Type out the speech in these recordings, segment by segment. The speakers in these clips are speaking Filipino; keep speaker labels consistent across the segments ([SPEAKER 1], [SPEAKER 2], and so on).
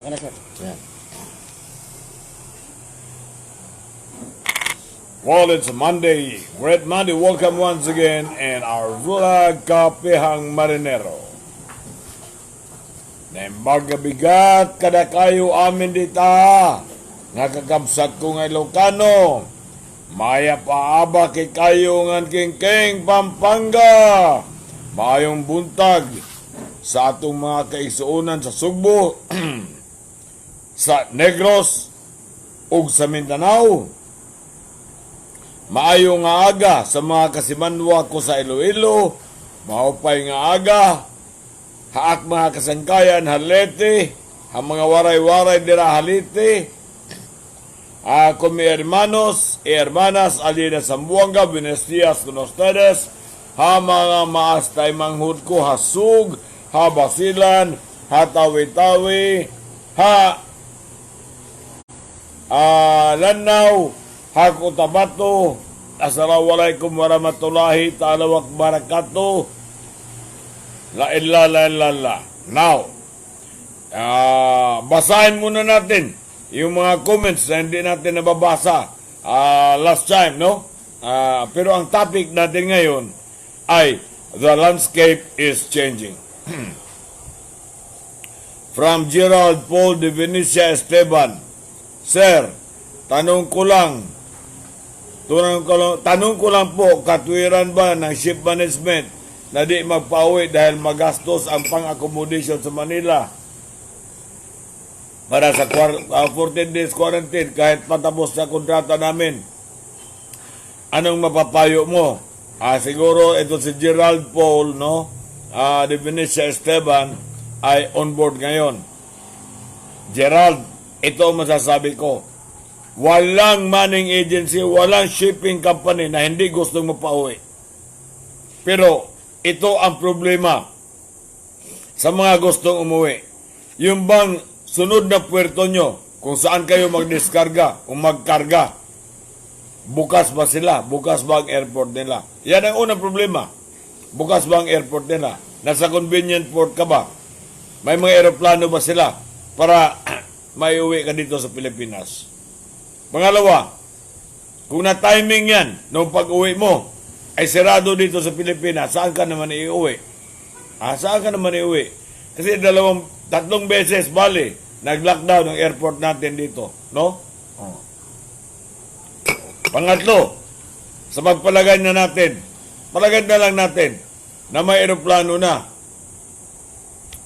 [SPEAKER 1] Ano, sir?
[SPEAKER 2] Yeah.
[SPEAKER 3] Well, it's Monday. Great Monday. Welcome once again in our vlog, Kapihang Marinero. Nembaga bigat kada kayo amin dita. Nakakabsat ko nga Ilocano. Maya paaba kay kayo ngan king Pampanga. Mayong buntag sa atong mga kaigsuunan sa Sugbo, sa Negros, ug sa Mindanao. Maayo nga aga sa mga kasimanwa ko sa Iloilo, maupay nga aga, haak mga kasangkayan halete, ang mga waray-waray dira halite, con mi hermanos y hermanas alina Sambuanga, buenos días con ustedes, ha mga maastay manghud ko hasug, ha basilan, ha tawi-tawi, ha Lanao, Hako Tabato, Assalamualaikum warahmatullahi ta'ala wa barakatuh. La la. Now, basahin muna natin yung mga comments na hindi natin nababasa last time, no? Pero ang topic natin ngayon ay the landscape is changing. From Gerald Paul de Venecia Esteban, Sir, tanong ko lang po, katwiran ba ng ship management na di magpauwi dahil magastos ang pang-accommodation sa Manila para sa 14 days quarantine kahit patapos sa kontrata namin? Anong mapapayo mo? Siguro ito si Gerald Paul, no? De Venecia Esteban ay on board ngayon. Gerald, ito ang masasabi ko. Walang manning agency, walang shipping company na hindi gustong mapauwi. Pero ito ang problema sa mga gustong umuwi. Yung bang sunod na puerto nyo, kung saan kayo magdiskarga o magkarga, bukas ba sila? Bukas ba ang airport nila? Yan ang unang problema. Bukas ba ang airport nila? Nasa convenient port ka ba? May mga aeroplano ba sila para may uwi ka dito sa Pilipinas? Pangalawa, kung na-timing yan, nung pag-uwi mo, ay sirado dito sa Pilipinas, saan ka naman iuwi? Saan ka naman iuwi? Kasi tatlong beses, bali, nag-lockdown ang airport natin dito, no? Pangatlo, sa pagpalagay na lang natin, na may aeroplano na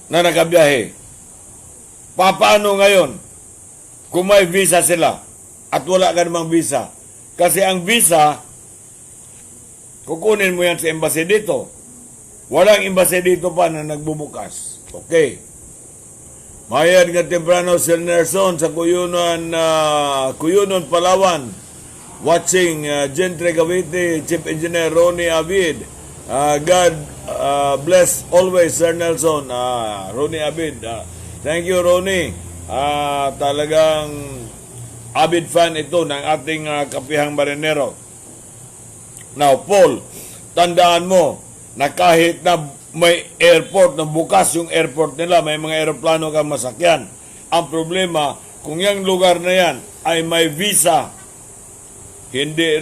[SPEAKER 3] nakabiyahe. Paano ngayon kung may visa sila at wala ka namang visa? Kasi ang visa, kukunin mo yan sa embassy dito. Walang embassy dito pa na nagbubukas. Okay. Mayad nga temprano si Nelson sa Cuyunon, Palawan. Watching Gentry Cavite, Chief Engineer Ronnie Abid. God bless always, Sir Nelson. Ronnie Abid. Thank you, Ronnie. Talagang avid fan ito ng ating Kapihang Marinero. Now, Paul, tandaan mo na kahit na may airport, na bukas yung airport nila, may mga aeroplano kang masakyan. Ang problema, kung yung lugar na yan ay may visa, hindi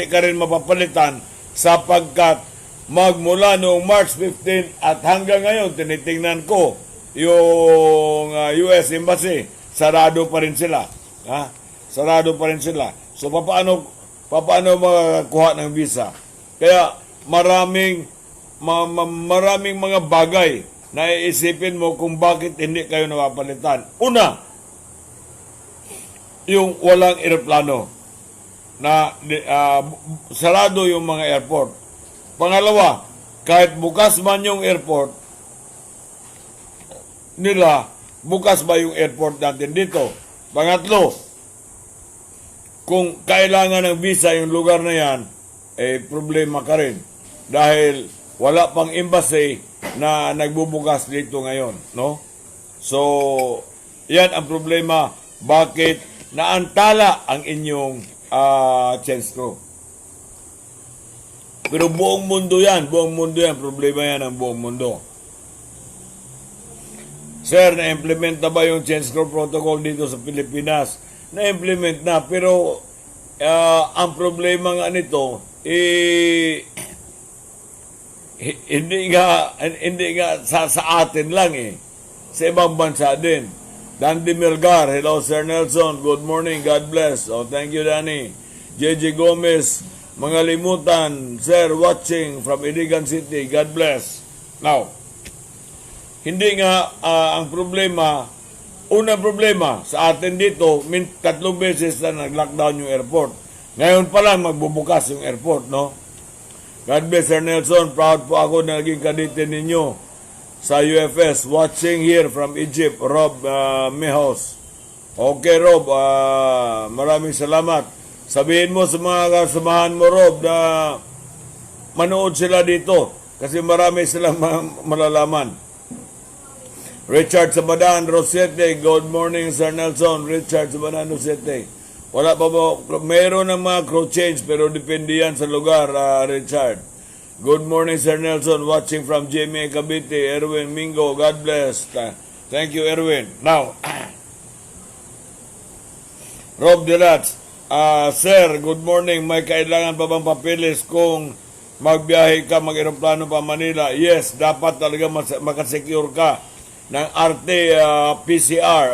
[SPEAKER 3] ka rin mapapalitan sapagkat magmula noong March 15 at hanggang ngayon, tinitingnan ko yung US Embassy, sarado pa rin sila. Sarado pa rin sila. So, paano makakuha ng visa? Kaya, maraming mga bagay na iisipin mo kung bakit hindi kayo napapalitan. Una, yung walang eroplano na sarado yung mga airport. Pangalawa, kahit bukas man yung airport nila, bukas ba yung airport natin dito? Pangatlo, kung kailangan ng visa yung lugar na yan, problema ka rin. Dahil wala pang embassy na nagbubukas dito ngayon, no? So, yan ang problema. Bakit naantala ang inyong chance crew? Pero buong mundo yan, problema yan ng buong mundo. Sir, na-implement na ba yung change control protocol dito sa Pilipinas? Na-implement na, pero ang problema nga nito, hindi nga sa atin lang sa ibang bansa din. Dandy Melgar, hello Sir Nelson, good morning, God bless. Oh, thank you Danny. JJ Gomez, mga limutan, Sir, watching from Iligan City, God bless. Now, hindi nga ang problema, unang problema sa atin dito, 3 beses na nag-lockdown yung airport. Ngayon pa lang magbubukas yung airport, no? God bless Sir Nelson, proud po ako na naging kadete ninyo sa UFS. Watching here from Egypt, Rob Mehos. Okay Rob, maraming salamat. Sabihin mo sa mga kasamahan mo Rob na manood sila dito kasi marami silang malalaman. Richard Sabadan, Rosete, good morning Sir Nelson. Richard Sabadan, Rosete. Wala pa po, mayroon ng mga crew change pero depende yan sa lugar, Richard. Good morning, Sir Nelson. Watching from Jamie Cavite. Erwin Mingo. God bless. Thank you, Erwin. Now, Rob Delats. Sir, good morning. May kailangan pa bang papilis kung magbiyahe ka, mag-aeroplano pa Manila? Yes, dapat talaga makasecure ka ng RT-PCR,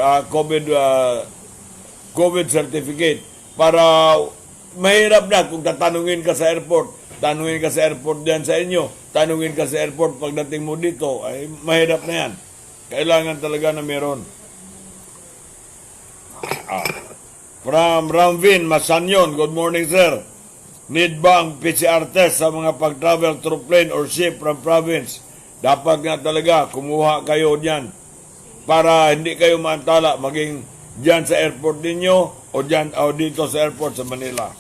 [SPEAKER 3] COVID certificate. Para mahirap na kung tatanungin ka sa airport. Tanungin ka sa airport diyan sa inyo. Tanungin ka sa airport pagdating mo dito. Ay, mahirap na yan. Kailangan talaga na meron. From Ramvin, Masanyon. Good morning, sir. Need ba ang PCR test sa mga pag-travel through plane or ship from province? Dapat nga talaga kumuha kayo diyan para hindi kayo maantala maging diyan sa airport ninyo o diyan o dito sa airport sa Manila.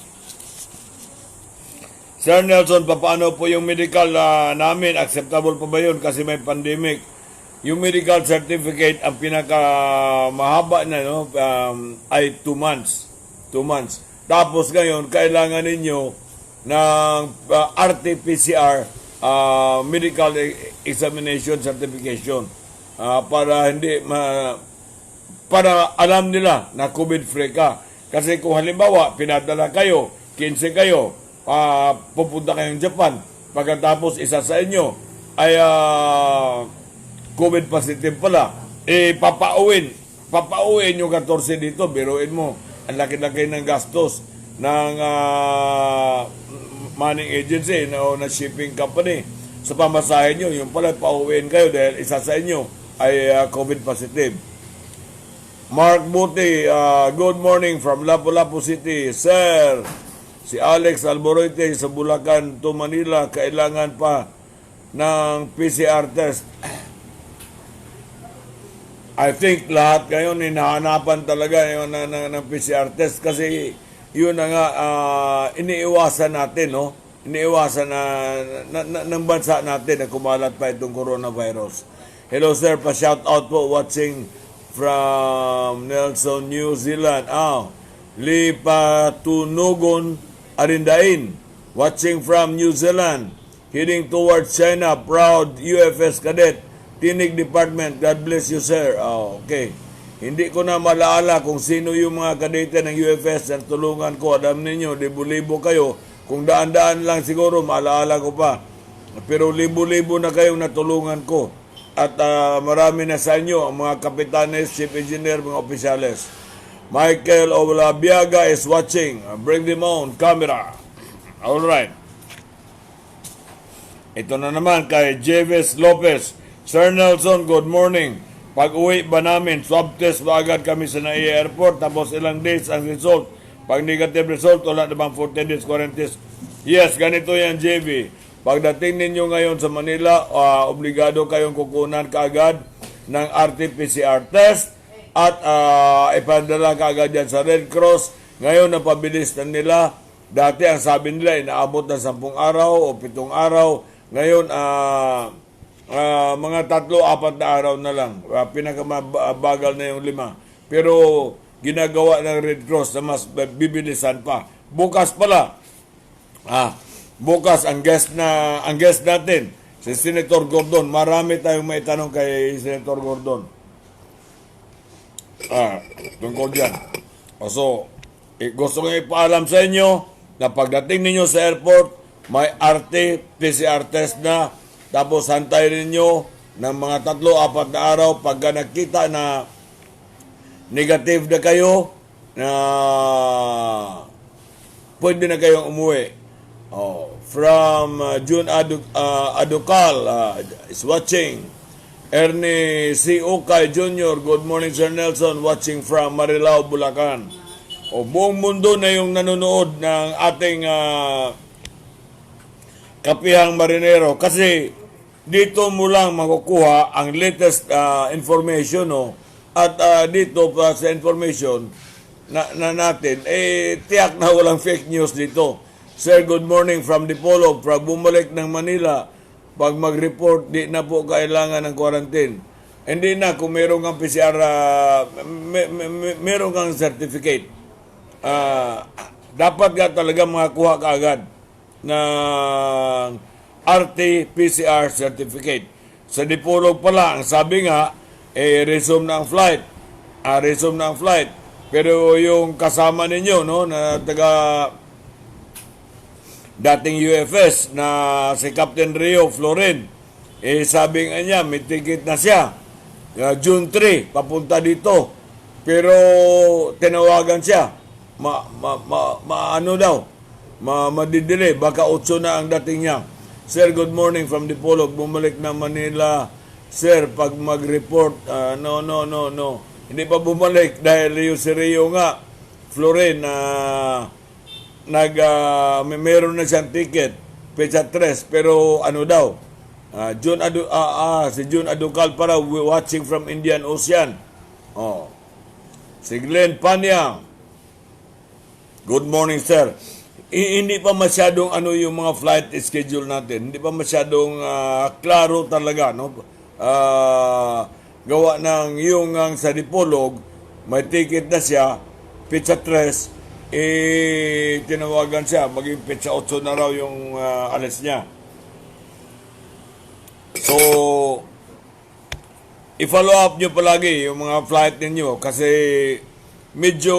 [SPEAKER 3] Sir Nelson, paano po yung medical namin? Acceptable pa ba yun? Kasi may pandemic. Yung medical certificate, ang pinakamahaba na ay 2 months. 2 months. Tapos ngayon, kailangan ninyo ng RT-PCR medical examination certification para hindi para alam nila na COVID-free ka. Kasi kung halimbawa, pinadala kayo, 15 kayo, pupunta kayong Japan, pagkatapos isa sa inyo ay COVID positive pala, papauwin yung 14 dito, biruin mo, ang laki-laki ng gastos ng manning agency na shipping company sa pamasahe nyo, yung pala pauwiin kayo dahil isa sa inyo ay COVID positive. Mark Buti, good morning from Lapu-Lapu City. Sir, si Alex Alboroite sa Bulacan to Manila, kailangan pa ng PCR test. I think lahat ngayon hinahanapan talaga yung ng PCR test kasi yun na nga iniiwasan natin, no? Iniiwasan ng bansa natin na kumalat pa itong coronavirus. Hello sir, pa-shout out po watching from Nelson, New Zealand. Lipatunugon Arindain, watching from New Zealand, heading towards China, proud UFS cadet, Tinig Department, God bless you sir. Okay. Hindi ko na malaala kung sino yung mga kadete ng UFS na tulungan ko. Alam ninyo, libo-libo kayo. Kung daan-daan lang siguro, malaala ko pa. Pero libo-libo na kayong natulungan ko. At marami na sa inyo, ang mga kapitanes, chief engineer, mga opisyales. Michael Olabiaga is watching. Bring them on camera. Alright. Ito na naman kay Jeves Lopez. Sir Nelson, good morning. Pag-uwi ba namin, swab test ba agad kami sa NAIA Airport, tapos ilang days ang result. Pag negative result, wala na bang 14 days quarantine? Yes, ganito yan, JV. Pagdating ninyo ngayon sa Manila, obligado kayong kukunan kaagad ng RT-PCR test at ipadala kaagad yan sa Red Cross. Ngayon, napabilis na nila. Dati, ang sabi nila, inaabot na 10 araw o 7 araw. Ngayon, mga 3-4 na araw na lang. Pinakamabagal na yung 5. Pero ginagawa ng Red Cross na mas bibilisan pa. Bukas pala. Bukas ang guest natin si Senator Gordon. Marami tayong may tanong kay Senator Gordon. Tungkol dyan. So, gusto ko ipaalam sa inyo na pagdating ninyo sa airport, may RT-PCR test na, tapos hantay ninyo ng mga 3-4 na araw pagka nakita na negative na kayo, na pwede na kayong umuwi. From June Aducal is watching. Ernie C. Ukay Jr., good morning Sir Nelson, watching from Marilao, Bulacan. Buong mundo na yung nanonood ng ating kapihang marinero kasi dito mo lang makukuha ang latest information, no? At dito pa sa information na natin, tiyak na walang fake news dito. Sir, good morning from Dipolog. Pag bumalik ng Manila, pag mag-report, di na po kailangan ng quarantine. Hindi na kung meron kang PCR, meron kang certificate. Dapat ka talaga makakuha ka agad ng RT-PCR certificate. Sa Dipolog pala, ang sabi nga, resume na ang flight. Resume na ang flight. Pero yung kasama ninyo, no, na dating UFS na si Captain Rio Florin, sabi nga niya, may ticket na siya. June 3, papunta dito. Pero tinawagan siya. Madidili. Baka 8 na ang dating niya. Sir, good morning from Dipolog. Bumalik na Manila. Sir, pag mag-report, no. Hindi pa bumalik dahil si Rio nga, Florin, meron na siyang ticket, pecha 3, pero ano daw, si June Aducal para watching from Indian Ocean. Si Glenn Panyang, good morning sir. Hindi pa masyadong yung mga flight schedule natin, hindi pa masyadong klaro talaga, no? Gawa ng yung sa Dipolog, may ticket na siya, pecha 3, tinawagan siya, maging petsa 8 na raw yung alis niya. So, i-follow up nyo palagi yung mga flight ninyo kasi medyo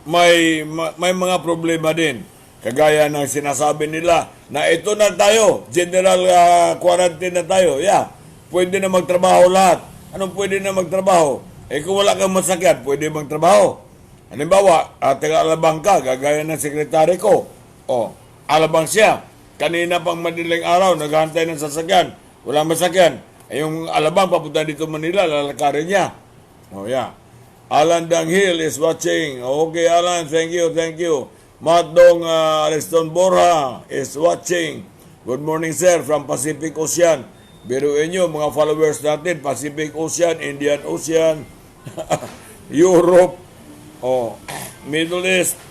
[SPEAKER 3] may mga problema din. Kagaya ng sinasabi nila na ito na tayo, general quarantine na tayo. Pwede na magtrabaho lahat. Anong pwede na magtrabaho? Kung wala kang masakyan, pwede magtrabaho. Halimbawa, taga-alabang ka, gagaya ng sekretary ko. Alabang siya. Kanina pang madaling araw, naghahantay ng sasakyan. Walang masakyan. Yung alabang papunta dito Manila, lalakarin niya. Alan Danghil is watching. Okay, Alan, thank you. Matdong Ariston Borja is watching. Good morning, sir, from Pacific Ocean. Biruin nyo, mga followers natin, Pacific Ocean, Indian Ocean, Europe, Middle East.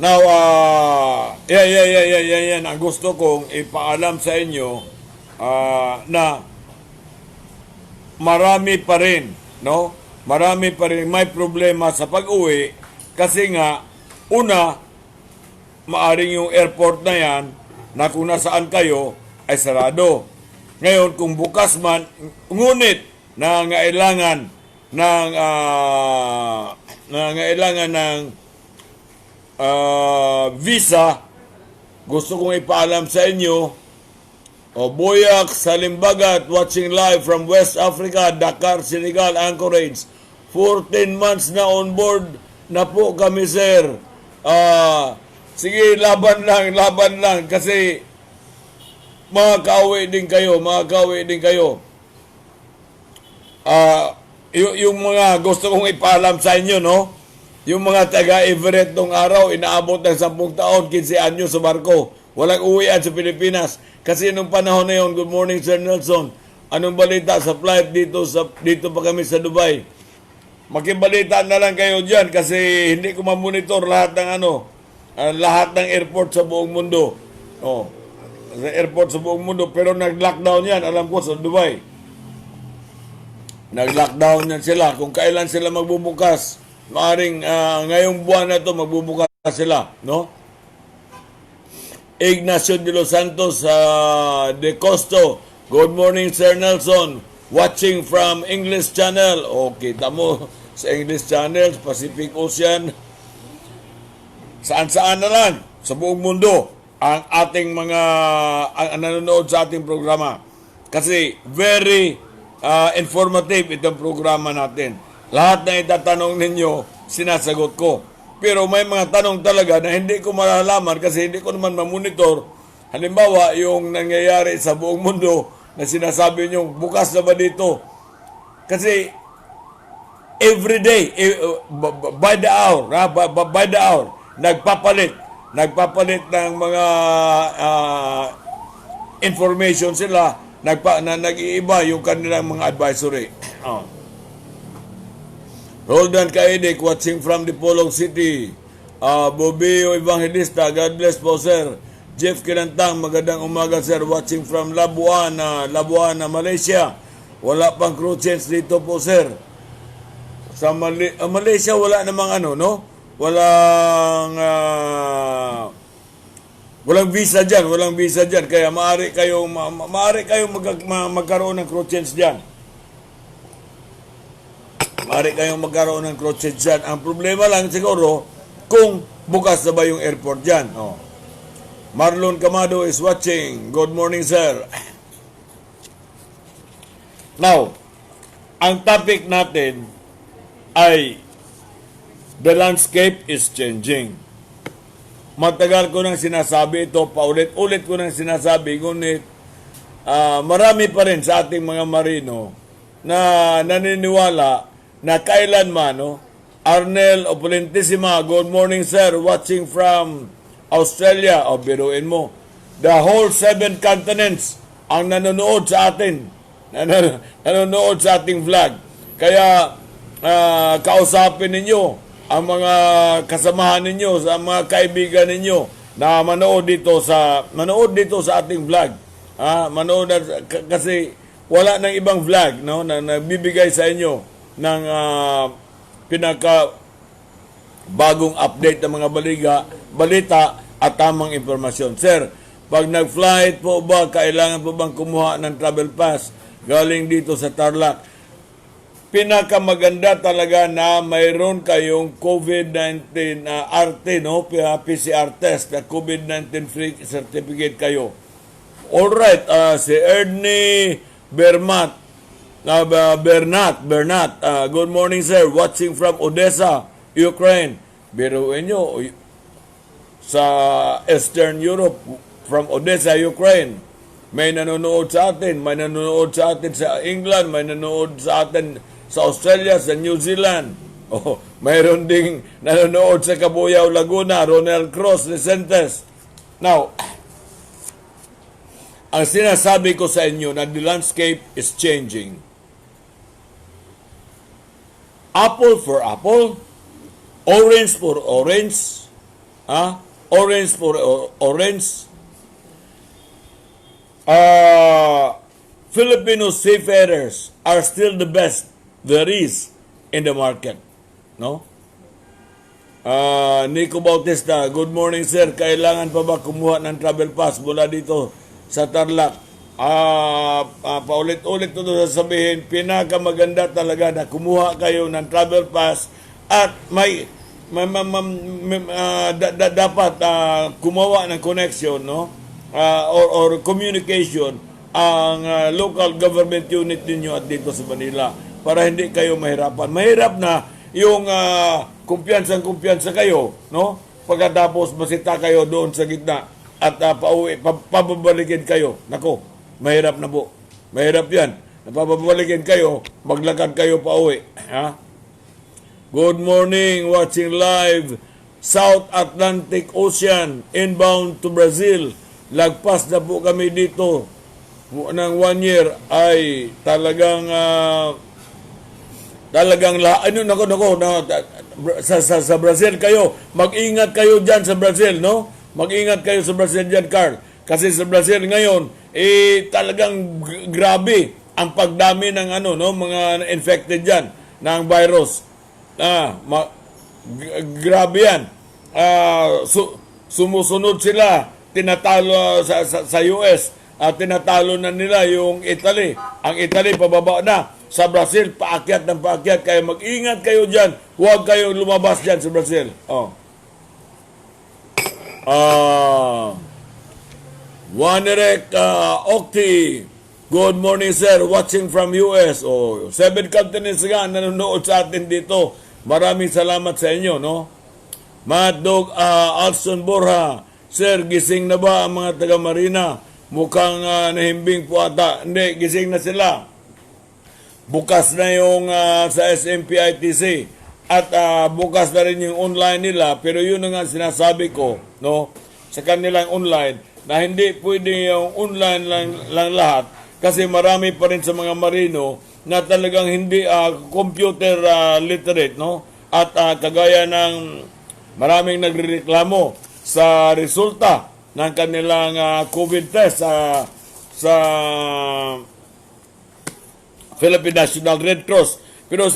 [SPEAKER 3] Now, yan. Ang gusto kong ipaalam sa inyo na marami pa rin, no? Marami pa rin may problema sa pag-uwi kasi nga, una, maaring yung airport na yan na kung nasaan kayo ay sarado. Ngayon, kung bukas man, ngunit nangailangan ng visa, gusto kong ipaalam sa inyo, Boyak Salimbagat watching live from West Africa, Dakar, Senegal, Anchorage. 14 months na on board na po kami, sir. Sige, laban lang kasi makakauwi din kayo. Yung mga gusto kong ipaalam sa inyo, no? Yung mga taga-Everett nung araw, inaabot ng 10 taon, 15 anyo sa barko. Walang uwian sa Pilipinas. Kasi nung panahon na yun, good morning Sir Nelson, anong balita sa flight dito pa kami sa Dubai? Makibalita na lang kayo dyan kasi hindi ko mamonitor lahat ng airport sa buong mundo. Sa airport sa buong mundo, pero nag-lockdown yan, alam ko, sa Dubai. Nag-lockdown yan sila. Kung kailan sila magbubukas, maaring ngayong buwan na ito magbubukas sila, no? Ignacio de los Santos de Costo, good morning Sir Nelson. watching from English Channel. O, kita mo sa English Channel, Pacific Ocean, saan-saan na lang sa buong mundo ang ating mga ang nanonood sa ating programa. Kasi very informative itong programa natin. Lahat na itatanong ninyo, sinasagot ko. Pero may mga tanong talaga na hindi ko malalaman kasi hindi ko naman mamonitor. Halimbawa, yung nangyayari sa buong mundo na sinasabi nyo, bukas na ba dito? Kasi every day, by the hour, nagpapalit ng mga information sila, nag-iiba yung kanilang mga advisory. Roldan Kaedek, watching from Dipolog City. Bobio Evangelista, God bless po, sir. Jeff Kinantang, magandang umaga, sir. Watching from Labuan, Malaysia. Wala pang crew change dito po, sir. Sa Malaysia, wala namang no? Walang visa dyan. Kaya maaari kayong magkaroon ng crew change dyan. Maaari kayong magkaroon ng crew change dyan. Ang problema lang siguro, kung bukas na ba yung airport dyan. Marlon Camado is watching. Good morning, sir. Now, ang topic natin ay the landscape is changing. Matagal ko nang sinasabi ito, paulit-ulit ko nang sinasabi, ngunit marami pa rin sa ating mga marino na naniniwala na kailanman, Arnel Opulentissima, good morning, sir, watching from Australia. Biruin mo, the whole 7 continents ang nanonood sa atin, nanonood sa ating vlog. Kaya kausapin ninyo ang mga kasamahan ninyo, sa mga kaibigan ninyo na manood dito sa ating vlog. Manood kasi wala nang ibang vlog, no, na nagbibigay sa inyo ng pinaka bagong update ng mga balita at tamang impormasyon. Sir, pag nag-flight po ba, kailangan po bang kumuha ng travel pass galing dito sa Tarlac? Pinakamaganda talaga na mayroon kayong COVID-19 RT, no? PCR test, na COVID-19 free certificate kayo. Alright, si Ernie Bernat, good morning, sir, watching from Odessa, Ukraine. Biruin nyo, sa Eastern Europe, from Odessa, Ukraine, may nanonood sa atin sa England, may nanonood sa atin sa Australia, sa New Zealand. Mayroon ding nanonood sa Cabuyao, Laguna, Ronald Cruz, Recentes. Now, ang sinasabi ko sa inyo na the landscape is changing. Apple for apple, orange for orange, orange for orange. Filipino seafarers are still the best there is in the market, no? Nico Bautista, good morning, sir. Kailangan pa ba kumuha ng travel pass mula dito sa Tarlac? Paulit-ulit ko sasabihin, pinakamaganda talaga na kumuha kayo ng travel pass at dapat gumawa ng connection, no? Or communication ang local government unit ninyo at dito sa Manila para hindi kayo mahirapan. Mahirap na yung kumpiyansa kayo, no? Pagkatapos masita kayo doon sa gitna at pababalikin kayo. Nako, mahirap na po. Mahirap yan. Napababalikin kayo, maglakad kayo pa uwi. Good morning, watching live South Atlantic Ocean, inbound to Brazil. Lagpas na po kami dito ng 1 year ay talagang sa Brazil kayo. Mag-ingat kayo diyan sa Brazil, no? Mag-ingat kayo sa Brazil diyan, Carl. Kasi sa Brazil ngayon, talagang grabe ang pagdami ng mga infected diyan ng virus. Grabe yan. Sumusunod sila, tinatalo sa US tinatalo na nila yung Italy. Ang Italy pababa na. Sa Brazil, paakyat ng paakyat. Kaya mag-ingat kayo dyan. Huwag kayong lumabas dyan sa Brazil. Wanirek Okti. Good morning, sir. Watching from US. 7 continents nga nanonood sa atin dito. Maraming salamat sa inyo, no? Mad Dog Alson Borja. Sir, gising na ba ang mga taga-Marina? Mukhang nahimbing po ata. Hindi, gising na sila. Bukas na yung sa SMPITC. At bukas na rin yung online nila. Pero yun na nga sinasabi ko, no? Sa kanilang online, na hindi pwede yung online lang lahat. Kasi marami pa rin sa mga Marino na talagang hindi computer literate, no? At kagaya ng maraming nagrereklamo sa resulta ng kanilang COVID test sa Philippine National Red Cross. Pero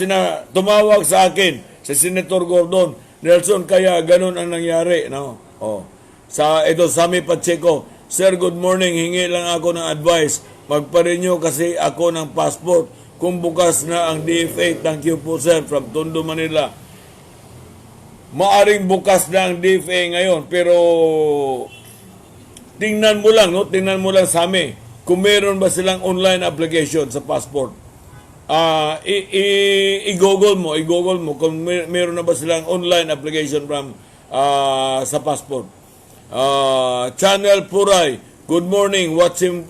[SPEAKER 3] tumawag sa akin si Senator Gordon Nelson, kaya ganun ang nangyari, no? Ito Sammy Pacheco. Sir, good morning. Hingi lang ako ng advice. Magpa-renew kasi ako ng passport kung bukas na ang DFA. Thank you po, sir, from Tondo, Manila. Maaring bukas na ang DFA ngayon, pero tingnan mo lang, no? Tingnan mo lang sa amin kung meron ba silang online application sa passport. I-google mo kung meron na ba silang online application from sa passport. Channel Puray, good morning, watching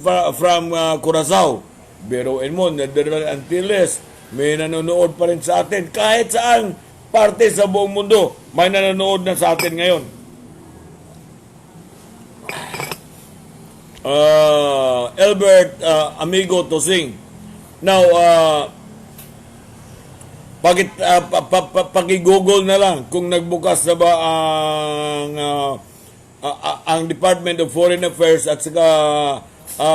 [SPEAKER 3] from Curaçao. Biruin mo, Netherlands Antilles, may nanonood pa rin sa atin. Kahit saan parte sa buong mundo, may nanonood na sa atin ngayon. Albert Amigo Tosing. Now, paki-google na lang kung nagbukas na ba ang Department of Foreign Affairs at saka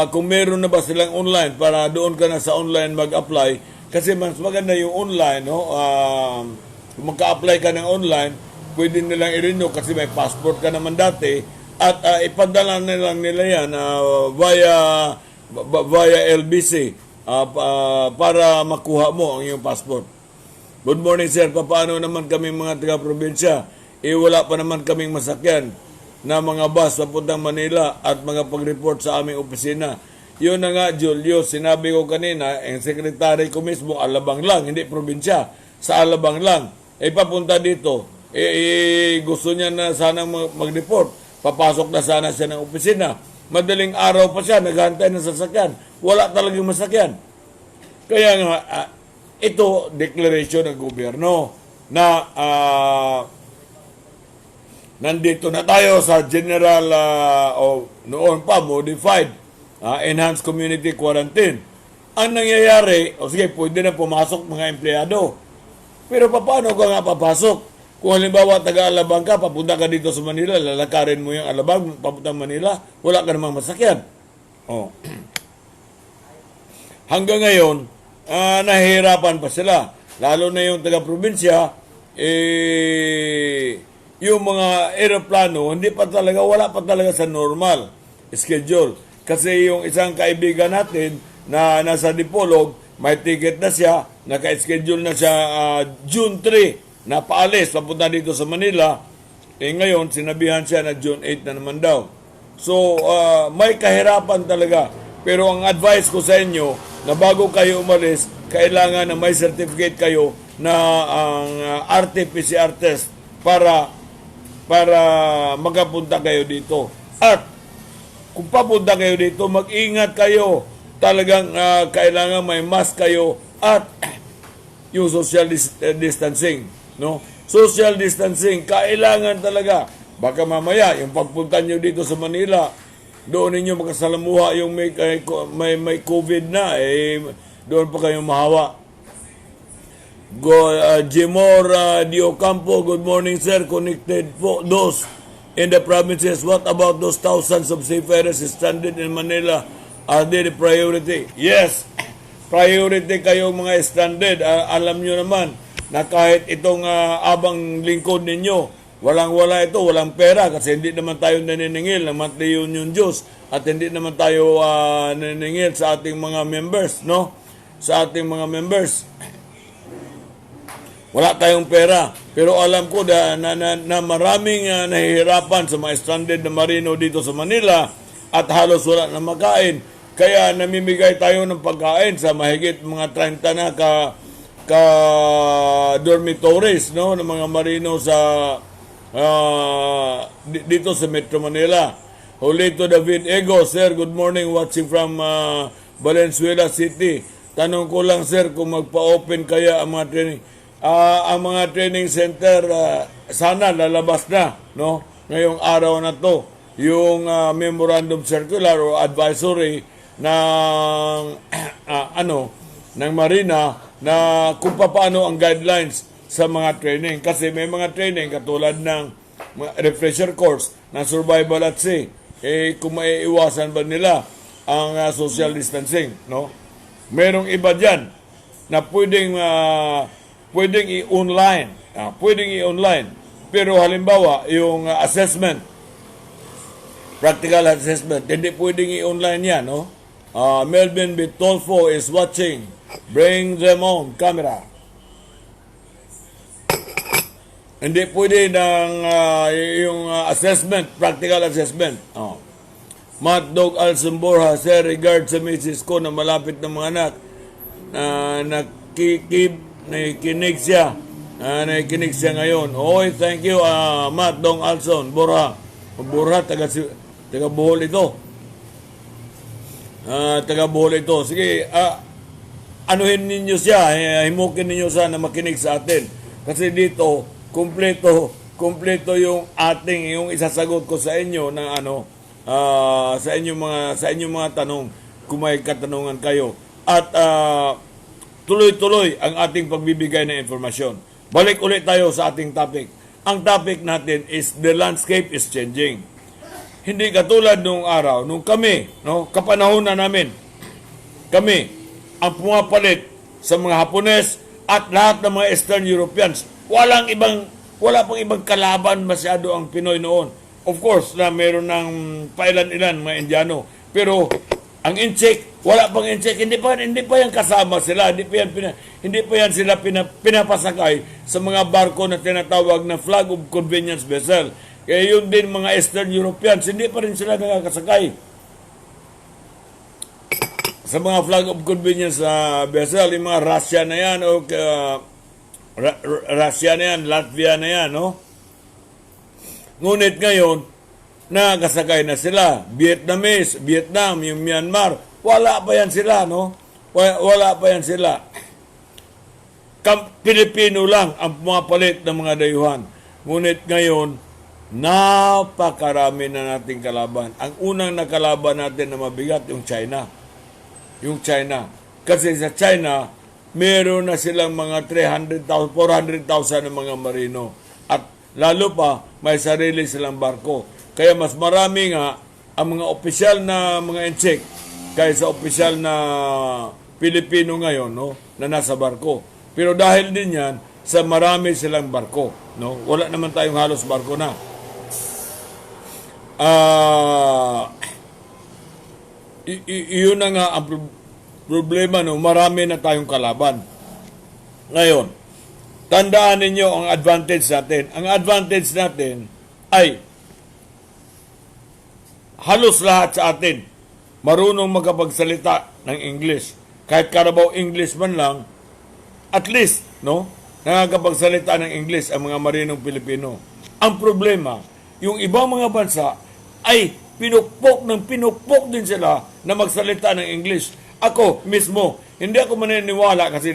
[SPEAKER 3] kung meron na ba silang online para doon ka na sa online mag-apply. Kasi mas maganda yung online, no? Kung magka-apply ka ng online, pwede nilang i-renew kasi may passport ka naman dati at ipadala na lang nila yan via LBC para makuha mo ang iyong passport. Good morning, sir. Paano naman kami mga taga-probinsya? Wala pa naman kaming masakyan na mga bus papuntang Manila at mga pag-report sa aming opisina. Yun na nga, Julio, sinabi ko kanina, ang sekretary ko mismo, Alabang lang, hindi probinsya. Sa Alabang lang. Papunta dito. Gusto niya na sana mag-report. Papasok na sana siya ng opisina. Madaling araw pa siya, naghantay ng sasakyan. Wala talagang masakyan. Kaya nga, ito, declaration ng gobyerno na nandito na tayo sa general noon pa, modified enhanced community quarantine. Ang nangyayari, sige, pwede na pumasok mga empleyado. Pero paano ka nga papasok? Kung halimbawa taga-Alabang ka, papunta ka dito sa Manila, lalakarin mo yung Alabang, papuntang Manila, wala ka namang masakyan. Hanggang ngayon, nahihirapan pa sila. Lalo na yung taga-probinsya, yung mga aeroplano, wala pa talaga sa normal schedule. Kasi yung isang kaibigan natin na nasa Dipolog, may ticket na siya, naka-schedule na siya June 3, na paalis, papunta dito sa Manila. Ngayon, sinabihan siya na June 8 na naman daw. So, may kahirapan talaga. Pero ang advice ko sa inyo, na bago kayo umalis, kailangan na may certificate kayo na ang RT-PCR test para magapunta kayo dito. At kung papunta kayo dito, mag-ingat kayo. Talagang kailangan may mask kayo at yung social distancing, no? Social distancing kailangan talaga. Baka mamaya yung pagpunta nyo dito sa Manila, doon ninyo makasalamuha yung may COVID na, doon pa kayong mahawa. Jimor Diocampo, good morning, sir. Connected po those in the provinces. What about those thousands of seafarers stranded in Manila? Are they the priority? Yes, priority kayong mga stranded. Alam nyo naman na kahit itong abang lingkod ninyo, walang-wala ito, walang pera kasi hindi naman tayo naniningil ng monthly union dues. at hindi naman tayo naningil sa ating mga members, no? Sa ating mga members. Wala tayong pera. Pero alam ko na maraming nahihirapan sa mga stranded na marino dito sa Manila at halos wala na makain. Kaya namimigay tayo ng pagkain sa mahigit mga 30 na dormitories, no, ng mga marino sa dito sa Metro Manila. Julito David Ego, sir, good morning, watching from Valenzuela City. Tanong ko lang, sir, kung magpa-open kaya ang mga training. Ang mga training center, sana lalabas na, no, ngayong araw na to, yung memorandum circular o advisory ng ng Marina na kung paano ang guidelines sa mga training. Kasi may mga training katulad ng refresher course na survival at sea. Kung maiiwasan ba nila ang social distancing, no? Merong iba diyan na pwedeng i-online. Pwedeng i-online. Pero halimbawa, yung assessment, practical assessment, hindi pwedeng i-online yan, no? Melvin Bitolfo is watching. Bring them on camera. Hindi pwede ng yung assessment, practical assessment. Matt Dog Alsamborha, sir, regard sa misis ko na malapit ng mga anak na nakikinig siya. Nakikinig siya ngayon. Oy, thank you, Matt Dong Alson, Borha. Borha, taga Bohol ito. Taga Bohol ito. Sige, anuhin ninyo siya, himukin ninyo siya na makinig sa atin. Kasi dito, kumpleto yung yung isasagot ko sa inyo ng sa inyong mga tanong kung may katanungan kayo. At tuloy-tuloy ang ating pagbibigay ng informasyon. Balik ulit tayo sa ating topic. Ang topic natin is the landscape is changing. Hindi katulad nung araw, nung kami, no, kapanahon na namin, kami ang pumapalit sa mga Hapones at lahat ng mga Eastern Europeans. Wala pang ibang kalaban masyado ang Pinoy noon. Of course, na meron ng pailan-ilan mga Indiano. Pero ang Inchik, wala pang Inchik, hindi pa yan kasama sila, hindi pa yan sila pinapasakay sa mga barko na tinatawag na flag of convenience vessel. Kaya yun din mga Eastern Europeans, hindi pa rin sila nakakasakay sa mga flag of convenience vessel, yung mga Russia na yan o Russia na yan, Latvia na yan, no? Ngunit ngayon, nakakasakay na sila. Vietnam, yung Myanmar, wala pa yan sila, no? Wala pa yan sila. Pilipino lang ang pumapalit ng mga dayuhan. Ngunit ngayon, napakarami na nating kalaban. Ang unang nakalaban natin na mabigat, yung China. Yung China. Kasi sa China, meron na silang mga 300,000, 400,000 na mga marino. At lalo pa, may sarili silang barko. Kaya mas marami nga ang mga opisyal na mga Inchik kaysa opisyal na Pilipino ngayon, no, na nasa barko. Pero dahil din yan, sa marami silang barko. No? Wala naman tayong halos barko na. Iyon na nga ang problema, no? Marami na tayong kalaban. Ngayon, tandaan ninyo ang advantage natin. Ang advantage natin ay halos lahat sa atin marunong makapagsalita ng English. Kahit Carabao English man lang, at least, no, nakakapagsalita ng English ang mga marinong Pilipino. Ang problema, yung ibang mga bansa ay pinukpok din sila na magsalita ng English. Ako mismo, hindi ako maniniwala kasi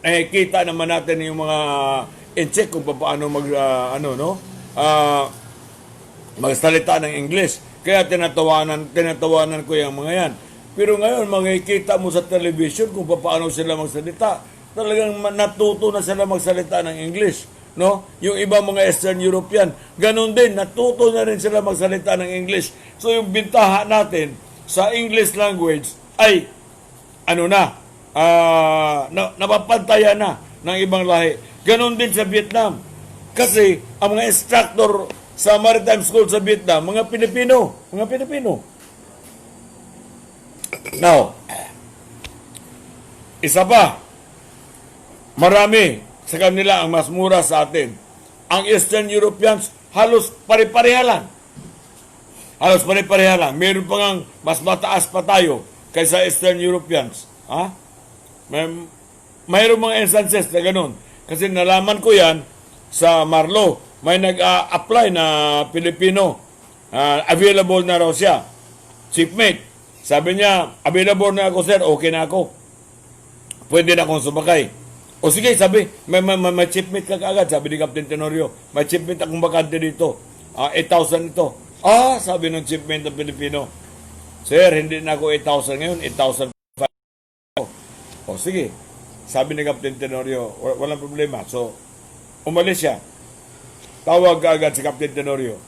[SPEAKER 3] nakikita naman natin yung mga Inchik kung paano magsalita ng English. Kaya tinatawanan ko yung mga yan. Pero ngayon, makikita mo sa television kung paano sila magsalita. Talagang natuto na sila magsalita ng English. No? Yung iba mga Eastern European, ganun din, natuto na rin sila magsalita ng English. So yung bintaha natin sa English language ay napapantayan na ng ibang lahi. Ganun din sa Vietnam. Kasi ang mga instructor sa maritime school sa Vietnam, mga Pilipino. Now, isa pa, marami sa kanila ang mas mura sa atin. Ang Eastern Europeans, halos pare-pareha lang. Halos pare-pareha lang. Meron pa ngang mas mataas pa tayo kaysa Eastern Europeans. Ha? Mayroong mga instances na ganun. Kasi nalaman ko yan sa Marlo. May nag-apply na Pilipino. Available na raw siya. Shipmate. Sabi niya, available na ako sir, okay na ako. Pwede na akong sumakay. O sige, sabi, may shipmate ka kaagad, sabi ni Captain Tenorio. May shipmate akong bakante dito. 8,000 ito. Sabi ng shipmate ng Pilipino. Sir, hindi na ako 8,000 ngayon, 8,500. O sige, sabi ni Captain Tenorio, walang problema. So, umalis siya. Tawag kaagad si Captain Tenorio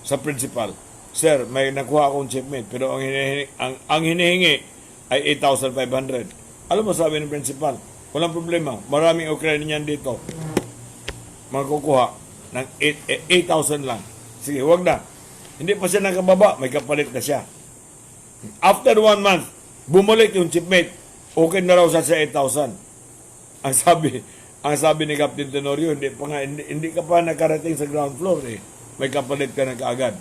[SPEAKER 3] sa principal. Sir, may nakuha akong shipmate, pero ang hinihingi ay 8,500. Alam mo, sabi ng principal, walang problema. Maraming Ukrainian dito. Magkukuha ng 8,000 lang. Sige, wag na. Hindi pa siya nakababa, may kapalit na siya. After 1 month, bumalik yung shipmate. Okay na raw sa 8,000. Ang sabi ni Captain Tenorio, hindi ka pa nakarating sa ground floor eh. May kapalit ka na kaagad.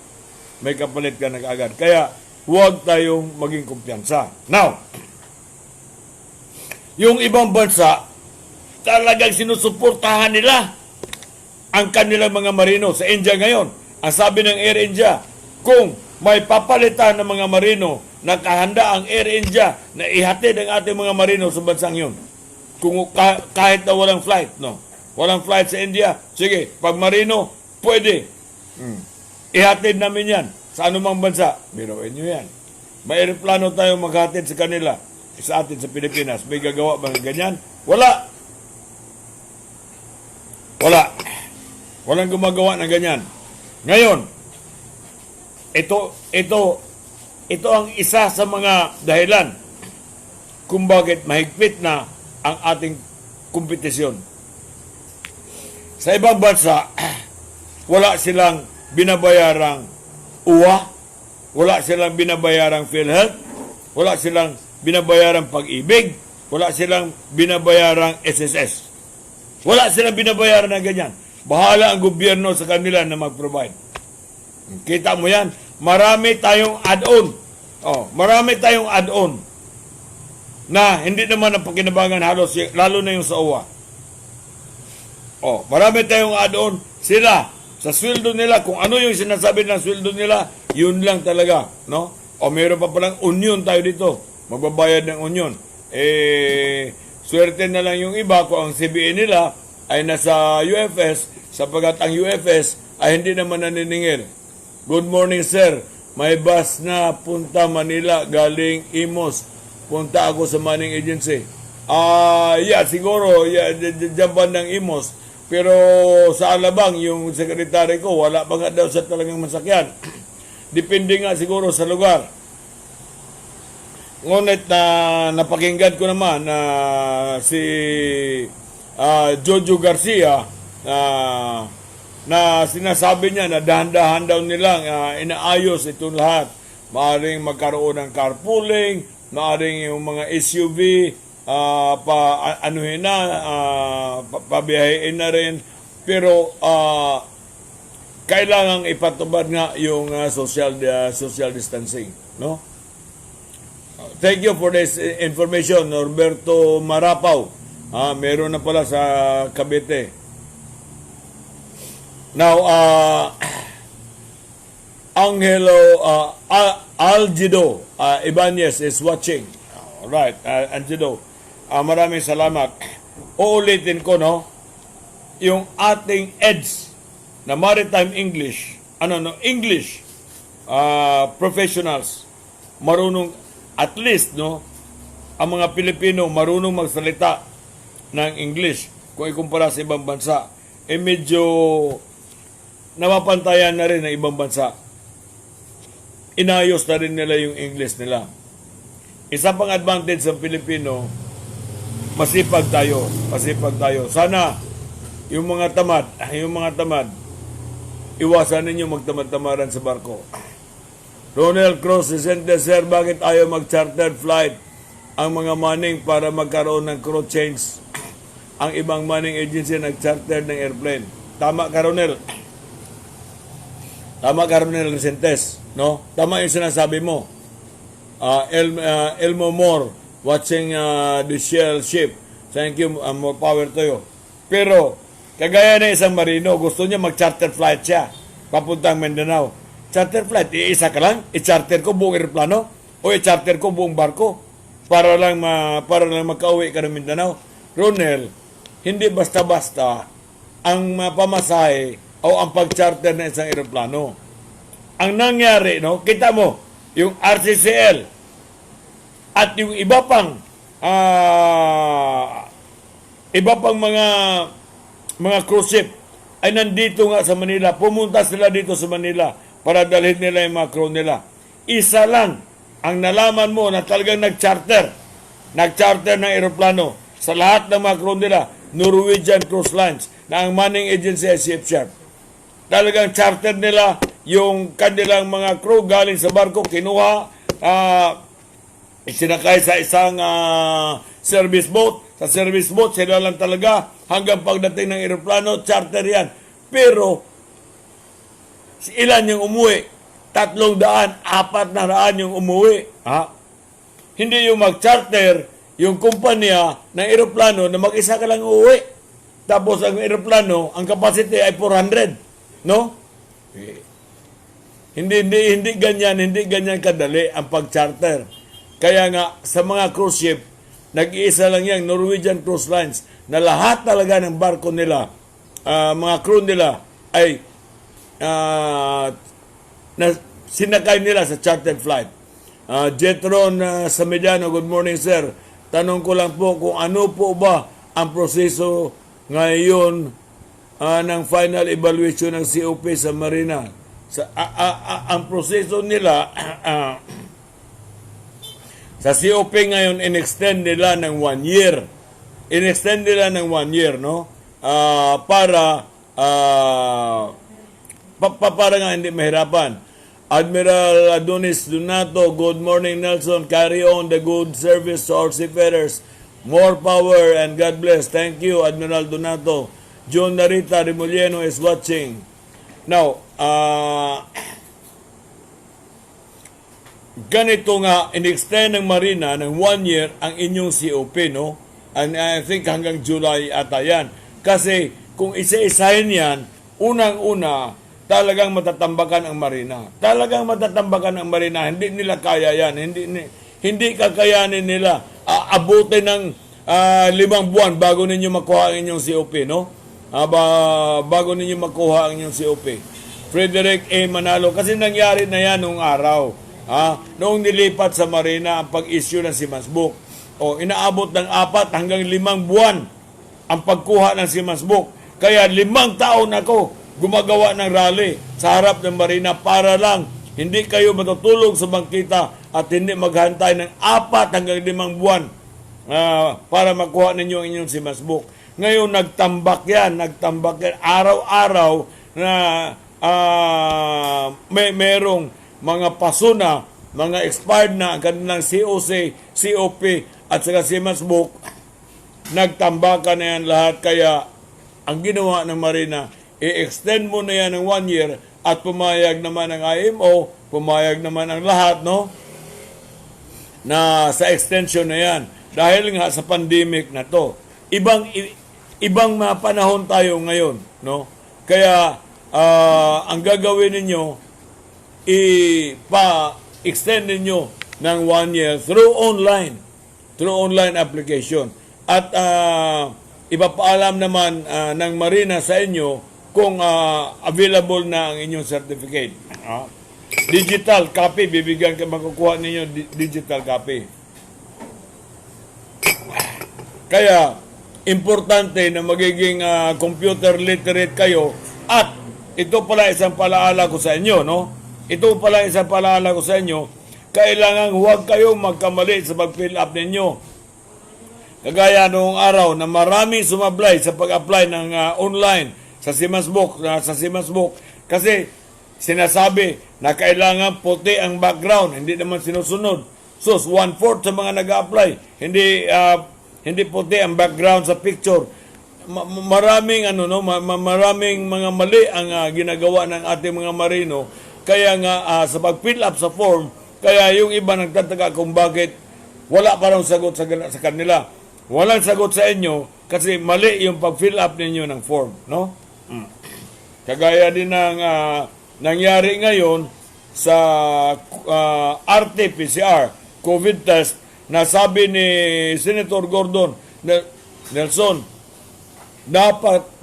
[SPEAKER 3] May kapalit ka na kaagad. Kaya, huwag tayong maging kumpiyansa. Now, yung ibang bansa, talagang sinusuportahan nila ang kanilang mga marino sa India ngayon. Ang sabi ng Air India, kung may papalitan ng mga marino, nakahanda ang Air India na ihatid ang ating mga marino sa bansang yun. Kung kahit na walang flight, no? Walang flight sa India, sige, pag marino, pwede. Ihatid namin yan sa anumang bansa. Biruin nyo yan. May aeroplano tayong maghatid sa kanila, sa atin sa Pilipinas. May gagawa ba ng ganyan? Wala. Wala. Walang gumagawa ng ganyan. Ngayon, ito ang isa sa mga dahilan kung bakit mahigpit na ang ating kompetisyon. Sa ibang bansa, wala silang binabayarang uwa, wala silang binabayarang PhilHealth, wala silang binabayarang pag-ibig, wala silang binabayarang SSS. Wala silang binabayaran na ganyan. Bahala ang gobyerno sa kanila na mag-provide. Kita mo yan? Marami tayong add-on. Marami tayong add-on na hindi naman ang pakinabangan halos, lalo na yung sa uwa. Marami tayong add-on. Sila, sa sweldo nila, kung ano yung sinasabi ng sweldo nila, yun lang talaga. No? Meron pa palang union tayo dito. Magbabayad ng union. Swerte na lang yung iba kung ang CBA nila ay nasa UFS, sapagkat ang UFS ay hindi naman naniningil. Good morning, sir. May bus na punta Manila galing Imos. Punta ako sa Manning Agency. Siguro, dyan bandang Imos. Pero sa Alabang, yung sekretary ko, wala pa nga daw sa talagang masakyan. Depende nga siguro sa lugar. Ngunit na napakinggan ko naman na si Jojo Garcia na sinasabi niya na dahan-dahan daw nilang inaayos ito lahat. Maaring magkaroon ng carpooling, maaring yung mga SUV pabiyahin na rin. Pero kailangang ipatubad nga yung social distancing, no? Thank you for this information, Norberto Marapaw. Meron na pala sa Cavite. Now, Angelo Algido Ibanez is watching. Alright, Algido. Maraming salamat. Uulitin ko, no? Yung ating EDS na Maritime English, English professionals, marunong at least, no, ang mga Pilipino marunong magsalita ng English kung ikumpara sa ibang bansa. Medyo napapantayan na rin ng ibang bansa. Inayos na rin nila yung English nila. Isa pang advantage ng Pilipino, masipag tayo. Sana yung mga tamad, iwasan ninyo magtamad-tamaran sa barko. Ronel Cruz, Vicente, sir, bakit ayaw mag-chartered flight ang mga manning para magkaroon ng crew change? Ang ibang manning agency nag-charter ng airplane. Tama ka, Ronel. Tama ka, Ronel Vicentes. No? Tama yung sinasabi mo. Elmo Moore, watching the Shell ship. Thank you, more power to you. Pero, kagaya na isang marino, gusto niya mag-charter flight siya, papuntang Mindanao. Charter flight, iisa ka lang, i-charter ko buong aeroplano, o i-charter ko buong barko, para lang makauwi ka ng Mindanao. Ronel, hindi basta-basta ang pamasahe o ang pag-charter ng isang aeroplano. Ang nangyari, no, kita mo, yung RCCL at yung iba pang mga cruise ship ay nandito nga sa Manila. Pumunta sila dito sa Manila para dalhin nila yung mga crew nila. Isa lang ang nalaman mo na talagang nag-charter ng aeroplano sa lahat ng mga crew nila, Norwegian Cruise Lines, na ang manning agency ay Ship Sharp. Talagang charter nila yung kanilang mga crew galing sa barko, kinuha, isinakay sa isang service boat. Sa service boat, sila lang talaga hanggang pagdating ng aeroplano, charter yan. Pero, ilan yung umuwi? 300, 400 yung umuwi. Hindi yung mag-charter, yung kumpanya ng aeroplano na mag-isa ka lang uuwi. Tapos ang aeroplano, ang capacity ay 400. No? Hindi ganyan kadali ang pag-charter. Kaya nga, sa mga cruise ship, nag-iisa lang yung Norwegian Cruise Lines na lahat talaga ng barko nila, mga crew nila ay sinakay nila sa chartered flight. Jetron Samediano, good morning sir. Tanong ko lang po kung ano po ba ang proseso ngayon ng final evaluation ng COP sa Marina. Ang proseso nila sa COP ngayon, in-extend nila ng 1 year. In-extend nila ng 1 year, no? Para nga hindi mahirapan. Admiral Adonis Donato, good morning Nelson. Carry on the good service to our seafarers. More power and God bless. Thank you, Admiral Donato. John Narita Remolieno is watching. Now, ganito nga, in-extend ng Marina ng 1 year ang inyong COP, no? And I think hanggang July ata yan. Kasi kung isa-isahin yan, unang-una, talagang matatambakan ang Marina. Talagang matatambakan ang Marina. Hindi nila kaya yan. Hindi kakayanin nila. Abutin ng 5 buwan bago ninyo makuha ang inyong COP, no? Bago ninyo makuha ang inyong COP. Frederick A. Manalo. Kasi nangyari na yan noong araw. Noong nilipat sa Marina ang pag-issue ng Seaman's Book. Inaabot ng 4 hanggang 5 buwan ang pagkuha ng Seaman's Book. Kaya 5 taon ako gumagawa ng rally sa harap ng Marina para lang hindi kayo matutulog sa bangkita at hindi maghantay ng 4 hanggang 5 buwan para makuha ninyo ang inyong Seaman's Book. Ngayon nagtambak yan. Araw-araw na merong mga pasuna, mga expired na ang kanilang COC, COP at saka Seaman's Book, nagtambakan na yan lahat. Kaya ang ginawa ng Marina, i-extend mo na yan ng 1 year at pumayag naman ang IMO, pumayag naman ang lahat, no? Na sa extension na yan. Dahil nga sa pandemic na to. Ibang mga panahon tayo ngayon, no? Kaya ang gagawin ninyo, extend ninyo ng 1 year through online application. At ipapaalam naman ng Marina sa inyo kung available na ang inyong certificate. Digital copy, makukuha ninyo digital copy. Kaya, importante na magiging computer literate kayo. At ito pala isang palaala ko sa inyo, no? Ito pala isang palaala ko sa inyo, kailangan huwag kayong magkamali sa pag-fill up ninyo. Kagaya noong araw na maraming sumablay sa pag-apply ng online sa Seaman's Book, Kasi sinasabi na kailangan puti ang background, hindi naman sinusunod. So, 1/4 sa mga nag-apply, hindi puti ang background sa picture. Maraming maraming mga mali ang ginagawa ng ating mga marino. Kaya nga sa pag-fill up sa form, kaya yung iba nagtataka kung bakit wala pa raw sagot sa kanila. Walang sagot sa inyo kasi mali yung pag-fill up ninyo ng form, no? Kagaya din ng nangyari ngayon sa RT-PCR COVID test na sabi ni Senator Gordon Nelson,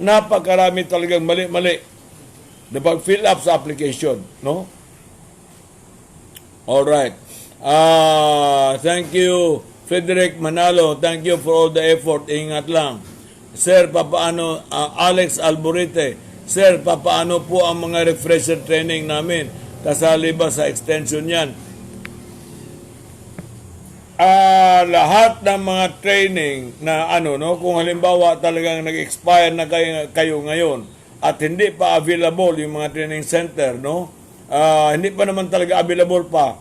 [SPEAKER 3] napakarami talagang mali-mali na pag-fill up sa application, no? All right. Thank you, Frederick Manalo. Thank you for all the effort. Ingat lang. Sir, papaano, Alex Alborite. Sir, papaano po ang mga refresher training namin? Kasali ba sa extension yan? Lahat ng mga training na kung halimbawa talagang nag-expire na kayo ngayon at hindi pa available yung mga training center, hindi pa naman talaga available pa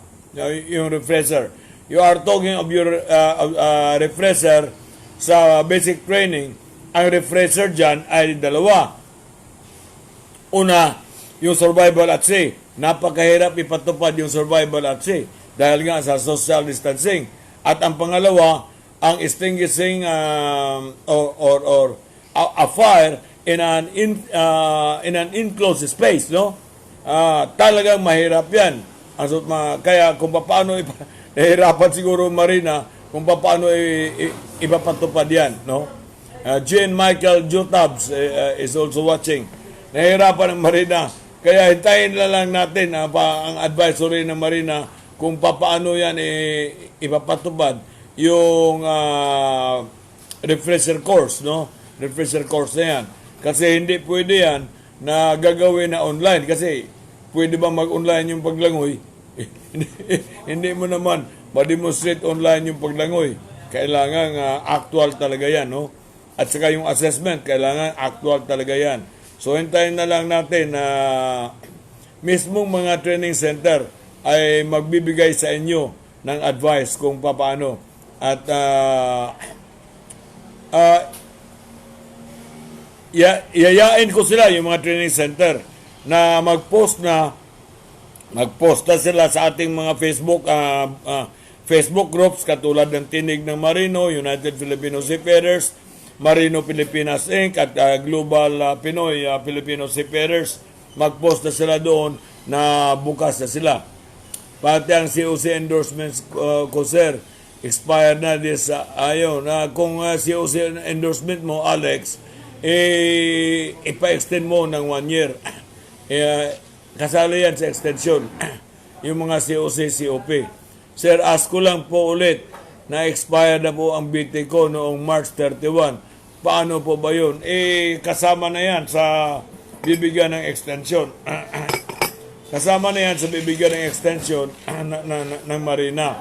[SPEAKER 3] yung refresher. You are talking of your refresher sa basic training. Ang refresher dyan ay dalawa. Una, yung survival at sea. Napakahirap ipatupad yung survival at sea dahil nga sa social distancing. At ang pangalawa, ang extinguishing or a fire in an enclosed space, talagang mahirap yan. Kaya kung paano nahihirapan siguro Marina kung paano ipapatupad yan, Jean Michael Jutabs is also watching. Nahihirapan ng Marina. Kaya hintayin na lang natin ang advisory ng Marina kung paano yan ipapatupad yung refresher course, refresher course na yan. Kasi hindi pwede yan na gagawin na online. Kasi pwede ba mag-online yung paglangoy? Hindi mo naman ma-demonstrate online yung paglangoy. Kailangan actual talaga yan, At saka yung assessment, kailangan actual talaga yan. So, hintayin na lang natin na mismong mga training center ay magbibigay sa inyo ng advice kung paano. At yayain ko sila, yung mga training center, na mag-post na sila sa ating mga Facebook groups katulad ng Tinig ng Marino, United Filipino Seafarers, Marino Pilipinas Inc. at Global Pinoy Filipino Seafarers. Mag-post na sila doon na bukas na sila. Pati ang COC endorsements ko, sir, expired na this. Kung COC endorsement mo, Alex, ipa-extend mo ng 1 year. Kasali yan sa extension. Yung mga COC, COP. Sir, ask ko lang po ulit, na-expire na po ang BT ko noong March 31. Paano po ba yun? Kasama na yan sa bibigyan ng extension. Kasama na yan sa bibigyan ng extension ng Marina.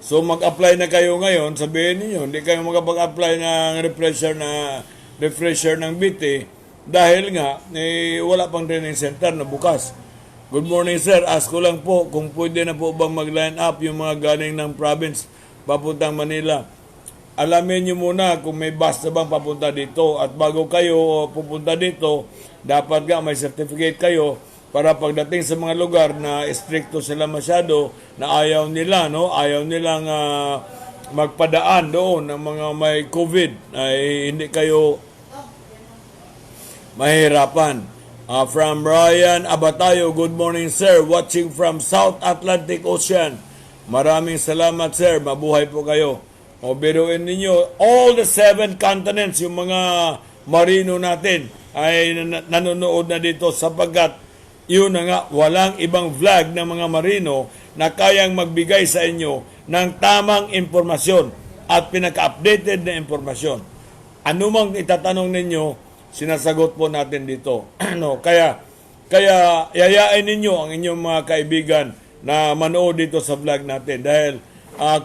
[SPEAKER 3] So mag-apply na kayo ngayon, sabihin niyo, hindi kayo makapag-apply ng refresher ng BT dahil nga wala pang training center na bukas. Good morning, sir. Ask ko lang po kung pwede na po bang mag-line up yung mga galing ng province papuntang Manila. Alamin nyo muna kung may bus na bang papunta dito. At bago kayo pupunta dito, dapat nga may certificate kayo para pagdating sa mga lugar na stricto sila masyado, na ayaw nila, ayaw nilang magpadaan doon ng mga may COVID, ay hindi kayo mahirapan. From Ryan Abatayo, good morning, sir. Watching from South Atlantic Ocean. Maraming salamat, sir. Mabuhay po kayo. O biruin ninyo, all the 7 continents, yung mga marino natin ay nanonood na dito sapagkat yun na nga, walang ibang vlog ng mga marino na kayang magbigay sa inyo ng tamang impormasyon at pinaka-updated na impormasyon. Anumang itatanong ninyo, sinasagot po natin dito. Kaya yayain ninyo ang inyong mga kaibigan na manood dito sa vlog natin. Dahil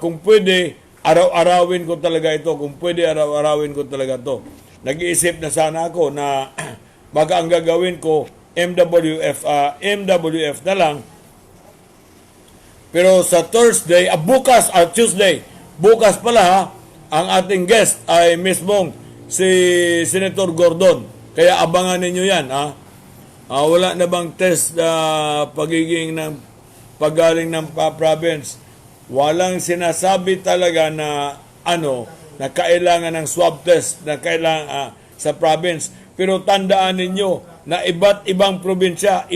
[SPEAKER 3] kung pwede, araw-arawin ko talaga ito. Kung pwede, araw-arawin ko talaga ito. Nag-iisip na sana ako na baka ang gagawin ko MWF na lang. Pero sa Thursday, bukas, Tuesday, bukas pala ha, ang ating guest ay mismong si Senator Gordon. Kaya abangan ninyo yan ha. Wala na bang test pagiging ng paggaling ng province? Walang sinasabi talaga na na kailangan ng swab test na kailangan sa province. Pero tandaan ninyo na iba't ibang probinsya,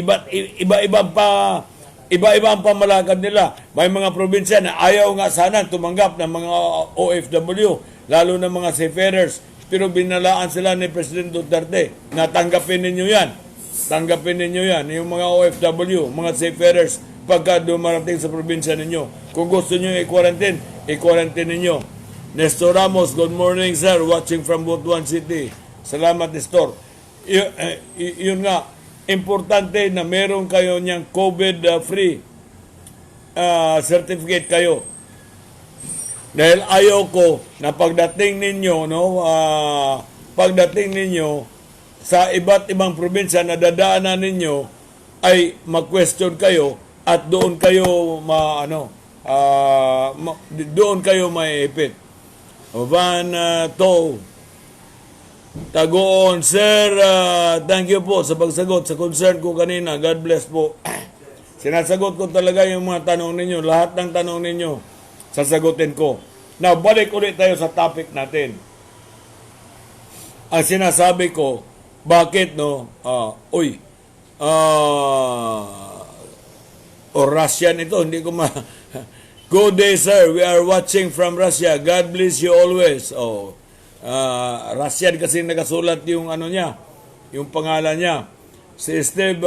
[SPEAKER 3] iba-ibang pamalakad nila. May mga probinsya na ayaw nga sana tumanggap ng mga OFW, lalo na mga seafarers. Pero binalaan sila ni President Duterte na tanggapin ninyo yan. Tanggapin ninyo yan, yung mga OFW, mga seafarers, pagka dumarating sa probinsya ninyo. Kung gusto nyo i-quarantine, i-quarantine ninyo. Nestor Ramos, good morning sir, watching from Butuan City. Salamat Nestor. Yun nga, importante na meron kayo niyang COVID-free certificate kayo. Dahil ayaw ko na pagdating ninyo, sa iba't ibang probinsya na dadaanan ninyo ay mag-question kayo at doon kayo doon kayo maiipit. Van Tagoon, sir, thank you po sa pagsagot sa concern ko kanina. God bless po. Sinasagot ko talaga yung mga tanong ninyo. Lahat ng tanong ninyo, sasagutin ko. Now, balik ulit tayo sa topic natin. Ang sinasabi ko, bakit Russian ito, hindi ko Good day, sir. We are watching from Russia. God bless you always. Russian kasi nakasulat yung yung pangalan niya. Si Steve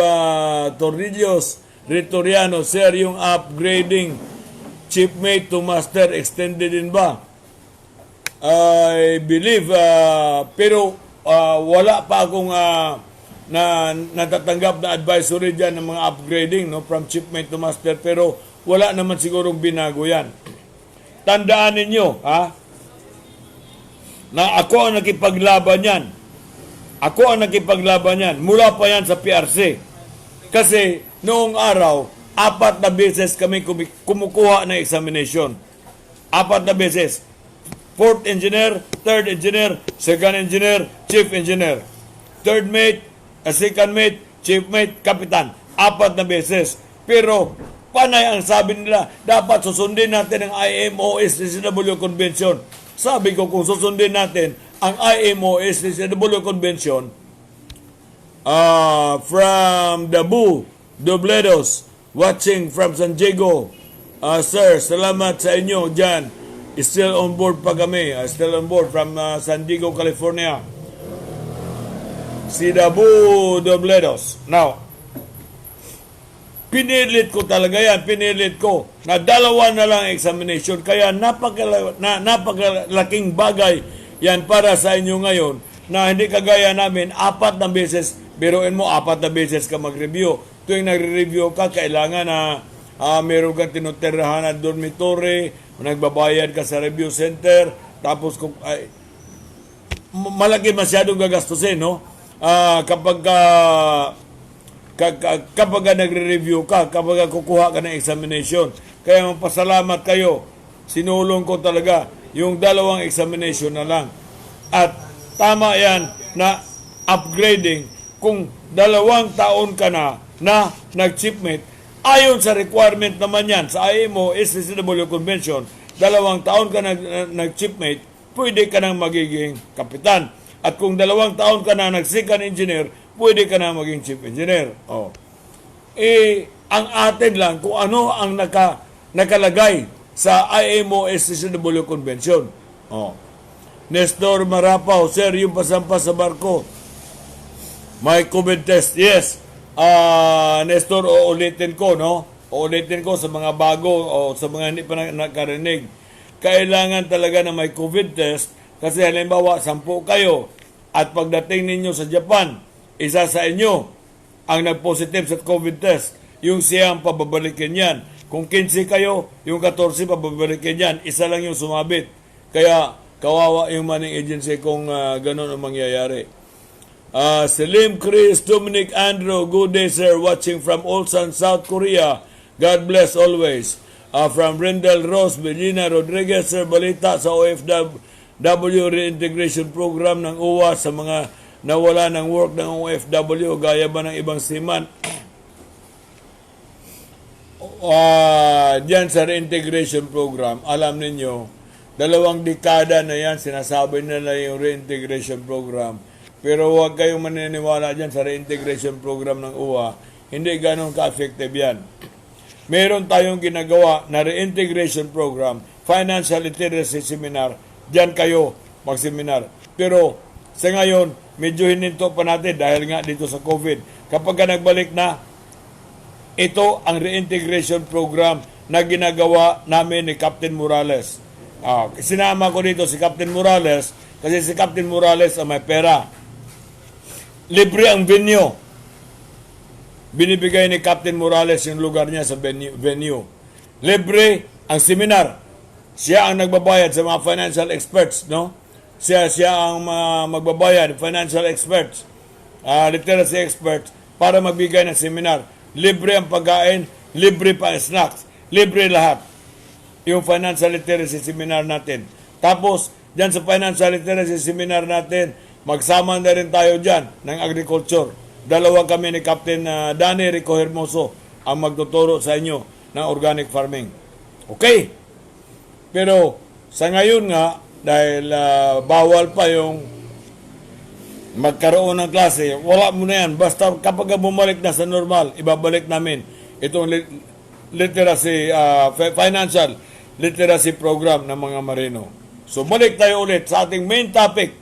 [SPEAKER 3] Torrillos Ritoriano, sir, yung upgrading chiefmate to master extended din ba? I believe, pero wala pa akong natatanggap na advisory dyan ng mga upgrading from chiefmate to master, pero wala naman sigurong binago yan. Tandaan ninyo, na ako ang nakipaglaban yan. Ako ang nakipaglaban yan. Mula pa yan sa PRC. Kasi noong araw, 4 na beses kami kumukuha ng examination. 4 na beses. 4th engineer, 3rd engineer, 2nd engineer, chief engineer. 3rd mate, 2nd mate, chief mate, kapitan. 4 na beses. Pero panay ang sabi nila, dapat susundin natin ang IMO STCW Convention. Sabi ko, kung susundin natin ang IMO STCW Convention, from Dabu, Dobledos, watching from San Diego, sir, salamat sa inyo dyan. Still on board pa kami. Still on board from San Diego, California. Si Dabu, Dobledos. Now, pinilit ko talaga yan. Pinilit ko na 2 na lang examination. Kaya napakalaking bagay yan para sa inyo ngayon na hindi kagaya namin 4 na beses. Biruin mo, 4 na beses ka mag-review. Tuwing nagre-review ka, kailangan na meron kang tinutirahan na dormitory, nagbabayad ka sa review center, tapos malaki masyadong gagastusin, no? Kapag nagre-review ka, kapag kukuha ka ng examination. Kaya magpasalamat kayo. Sinulong ko talaga yung 2 examination na lang. At tama yan na upgrading kung 2 taon ka na nag-chiefmate. Ayon sa requirement naman yan sa IMO STCW Convention, 2 taon ka nag-chiefmate, pwede ka nang magiging kapitan. At kung 2 taon ka na nag-second engineer, pwede ka na maging chief engineer. Ang atin lang kung ano ang nakalagay sa IMO STCW Convention. Nestor Marapaw, sir, yung pasampas sa barko, may COVID test. Yes. Nestor, uulitin ko, no? Uulitin ko sa mga bago o sa mga hindi pa nakarinig. Kailangan talaga na may COVID test kasi halimbawa 10 kayo at pagdating ninyo sa Japan, isa sa inyo ang nag-positive sa COVID test. Yung siyang pababalikin yan. Kung 15 kayo, yung 14 pababalikin yan. Isa lang yung sumabit. Kaya kawawa yung manning agency kung ganun ang mangyayari. Selim Chris, Dominic Andrew, good day sir, watching from Ulsan, South Korea. God bless always. From Rendell Rose, Belina Rodriguez, sir, balita sa OFW reintegration program ng UWA sa mga nawala ng work ng OFW, gaya ba ng ibang siman? Diyan sa reintegration program, alam ninyo, 2 dekada na yan, sinasabi nila yung reintegration program. Pero huwag kayong maniniwala dyan sa reintegration program ng UWA. Hindi ganun ka-effective yan. Meron tayong ginagawa na reintegration program, financial literacy seminar, dyan kayo mag-seminar. Pero sa ngayon, medyo hininto pa natin dahil nga dito sa COVID. Kapag ka nagbalik na, ito ang reintegration program na ginagawa namin ni Captain Morales. Sinama ko dito si Captain Morales kasi si Captain Morales ang may pera. Libre ang venue. Binibigay ni Captain Morales yung lugar niya sa venue. Libre ang seminar. Siya ang nagbabayad sa mga financial experts, no? Siya ang magbabayad, financial experts, literacy experts, para magbigay ng seminar. Libre ang pagkain, libre pa ang snacks, libre lahat. Yung financial literacy seminar natin. Tapos, dyan sa financial literacy seminar natin, magsama na rin tayo dyan ng agriculture. 2 kami ni Captain Danny Rico Hermoso ang magtuturo sa inyo ng organic farming. Okay? Pero sa ngayon nga, dahil bawal pa yung magkaroon ng klase, wala mo na yan. Basta kapag bumalik na sa normal, ibabalik namin itong literacy, financial literacy program ng mga marino. So balik tayo ulit sa ating main topic.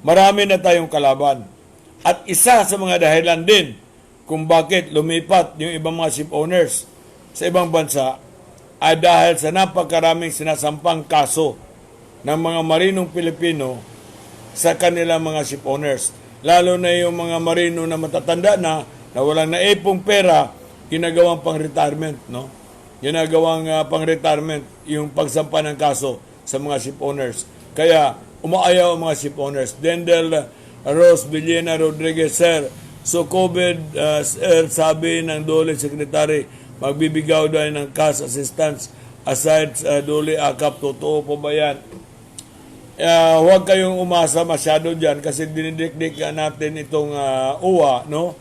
[SPEAKER 3] Marami na tayong kalaban. At isa sa mga dahilan din kung bakit lumipat yung ibang mga ship owners sa ibang bansa ay dahil sa napakaraming sinasampang kaso ng mga marinong Pilipino sa kanilang mga ship owners. Lalo na yung mga marino na matatanda na walang naipong pera, ginagawang pang-retirement, no? Ginagawang pang-retirement yung pagsampa ng kaso sa mga ship owners. Kaya umaayaw ang mga ship owners. Dendel Rose Villena Rodriguez, sir, so COVID, sir, sabi ng Dole Secretary, magbibigaw daw ng cash assistance aside sa Dole AKAP. Totoo po ba yan? Huwag kayong umasa masyado dyan kasi dinidikdik natin itong UWA, no?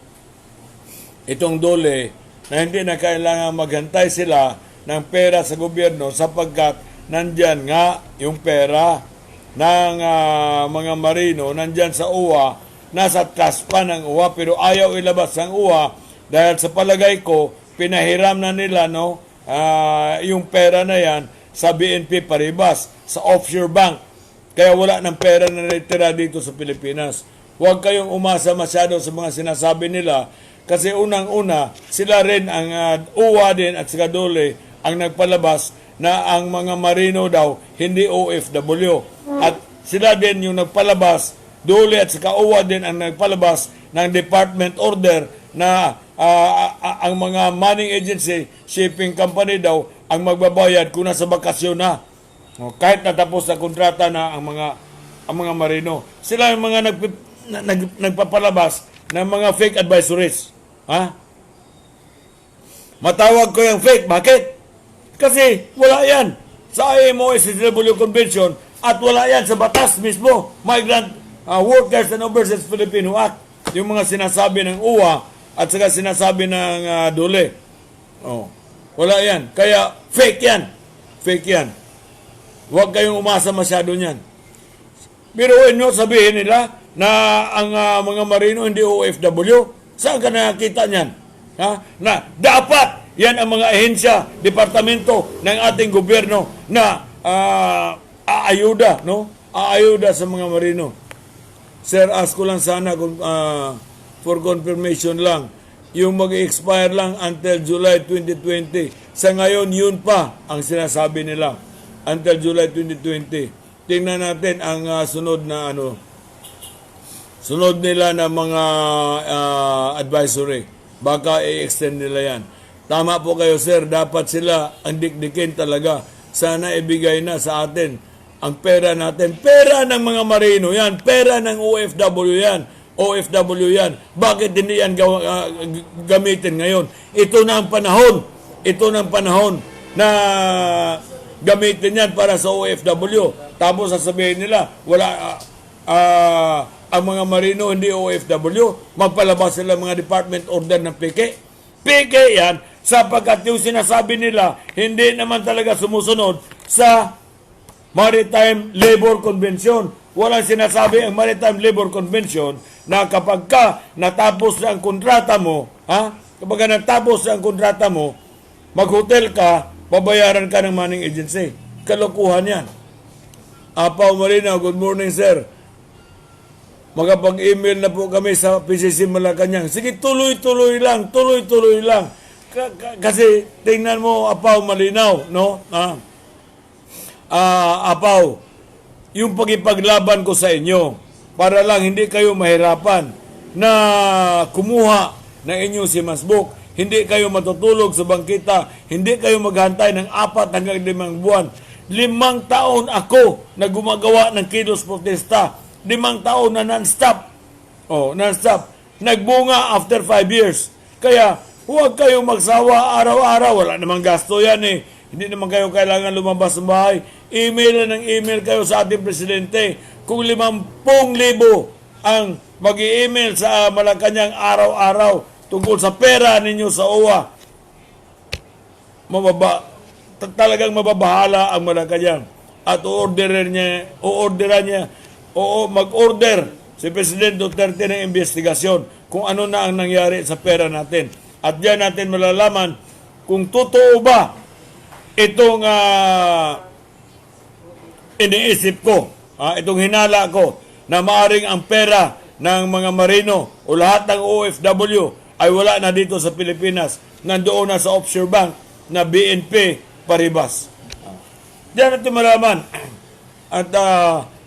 [SPEAKER 3] Itong Dole, na hindi na kailangan maghantay sila ng pera sa gobyerno sapagkat nandyan nga yung pera ng mga marino, nandyan sa UWA, nasa trust pa ng UWA, pero ayaw ilabas ng UWA dahil sa palagay ko, pinahiram na nila, no, yung pera na yan sa BNP Paribas, sa offshore bank. Kaya wala ng pera na natira dito sa Pilipinas. Huwag kayong umasa masyado sa mga sinasabi nila kasi unang-una, sila rin ang UWA din at saka Dole ang nagpalabas na ang mga marino daw hindi OFW. At sila din yung nagpalabas, Dole at saka UWA din ang nagpalabas ng department order na ang mga mining agency, shipping company daw ang magbabayad kung nasa bakasyon na. Kahit natapos na kontrata na ang mga marino. Sila yung mga nagpapalabas ng mga fake advisories. Matawag ko yung fake. Bakit? Kasi wala yan sa IMO SW Convention at wala yan sa batas mismo. Migrant Workers and Overseas Filipino Act. Yung mga sinasabi ng UWA at saka sinasabi ng Dole. Wala yan. Kaya fake yan. Fake yan. Huwag kayong umasa masyado niyan. Pero nyo sabihin nila na ang mga marino hindi OFW. Saan ka nakakita niyan? Na dapat yan ang mga ahensya, departamento ng ating gobyerno na aayuda, no? Aayuda sa mga marino. Sir, ask ko lang sana kung for confirmation lang, yung mag-expire lang until July 2020. Sa ngayon, yun pa ang sinasabi nila. Until July 2020. Tingnan natin ang sunod na sunod nila na mga advisory. Baka i-extend nila yan. Tama po kayo, sir. Dapat sila ang dikdikin talaga. Sana ibigay na sa atin ang pera natin. Pera ng mga marino yan. Pera ng OFW yan. OFW yan. Bakit hindi yan gamitin ngayon? Ito na ang panahon. Ito na ang panahon na gamitin yan para sa OFW. Tapos sasabihin nila, wala, ang mga marino hindi OFW, magpalabas sila mga department order ng PK. PK yan, sapagkat yung sinasabi nila, hindi naman talaga sumusunod sa Maritime Labor Convention. Walang sinasabi ang Maritime Labor Convention na kapag ka natapos na ang kontrata mo, kapag ka natapos na ang kontrata mo, mag-hotel ka, babayaran ka ng manning agency. Kalokohan yan. Apaw Marina, good morning sir. Magapag-email na po kami sa PCC Malacanang. Sige, tuloy-tuloy lang. Kasi tingnan mo, Apaw, malinaw, no? Apaw, yung pagipaglaban ko sa inyo, para lang hindi kayo mahirapan na kumuha ng inyong simasbook, hindi kayo matutulog sa bangkita, hindi kayo maghantay ng 4 hanggang 5 buwan. 5 taon ako na gumagawa ng kilos protesta. 5 taon na non-stop. Non-stop. Nagbunga after 5 years. Kaya, huwag kayong magsawa araw-araw. Wala namang gasto yan eh. Hindi naman kayo kailangan lumabas ng bahay. Email na ng email kayo sa ating presidente. Kung 50,000 ang mag-i-email sa Malacanang araw-araw tungkol sa pera ninyo sa OWA, talagang mababahala ang Malacanang. At mag-order si President Duterte ng investigasyon kung ano na ang nangyari sa pera natin. At diyan natin malalaman kung totoo ba itong iniisip ko, itong hinala ko, na maaring ang pera ng mga marino o lahat ng OFW ay wala na dito sa Pilipinas, nandoon na sa offshore bank na BNP Paribas. Diyan natin malaman. At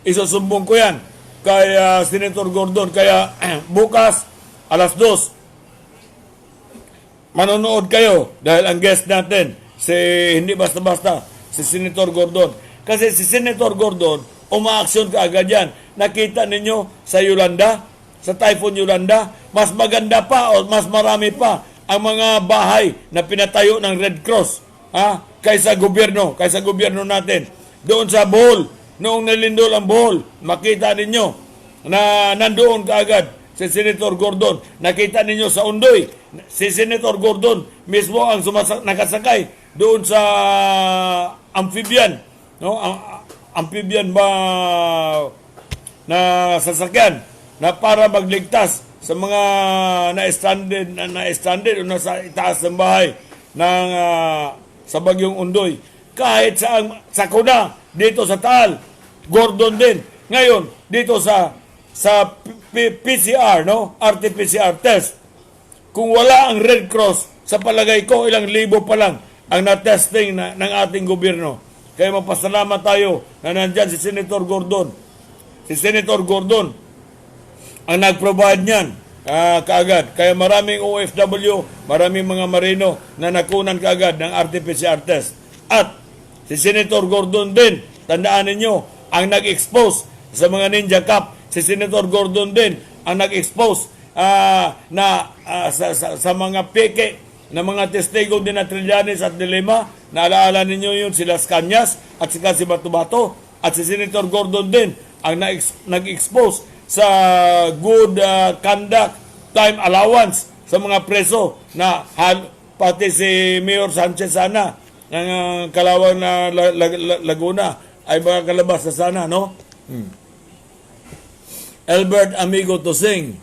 [SPEAKER 3] isusumbong ko yan kay Senator Gordon. Kaya bukas, alas 2, manonood kayo dahil ang guest natin, hindi basta-basta, si Senator Gordon. Kasi si Senator Gordon, umaaksyon ka agad yan. Nakita ninyo sa Yolanda, sa Typhoon Yolanda, mas maganda pa o mas marami pa ang mga bahay na pinatayo ng Red Cross kaysa gobyerno natin. Doon sa Bohol, noong nalindol ang Bohol, makita ninyo na nandoon kaagad si Senator Gordon. Nakita ninyo sa Ondoy, si Senator Gordon mismo ang nakasakay doon sa amphibian, no? Amphibian ba na sasakyan na para magligtas sa mga na-stranded o nasa itaas ng bahay ng sa Bagyong Ondoy. Kahit sa Sakuna, dito sa Taal, Gordon din. Ngayon, dito sa PCR, no? RT-PCR test. Kung wala ang Red Cross, sa palagay ko, ilang libo pa lang ang na-testing ng ating gobyerno. Kaya magpasalamat tayo na nandyan si Senator Gordon. Si Senator Gordon ang nag-provide niyan kaagad. Kaya maraming OFW, maraming mga marino na nakunan kaagad ng RT-PCR test. At si Senator Gordon din, tandaan ninyo, ang nag-expose sa mga Ninja Cup. Si Senator Gordon din ang nag-expose sa mga peke na mga testigo din na Trillanes at Dilema. Naalaala ninyo yun, sila Scanyas at si Batubato. At si Senator Gordon din ang nag-expose sa good conduct time allowance sa mga preso na pati si Mayor Sanchez sana ng Kalawang na Laguna ay makakalabas na sana, no? Albert Amigo Tosing,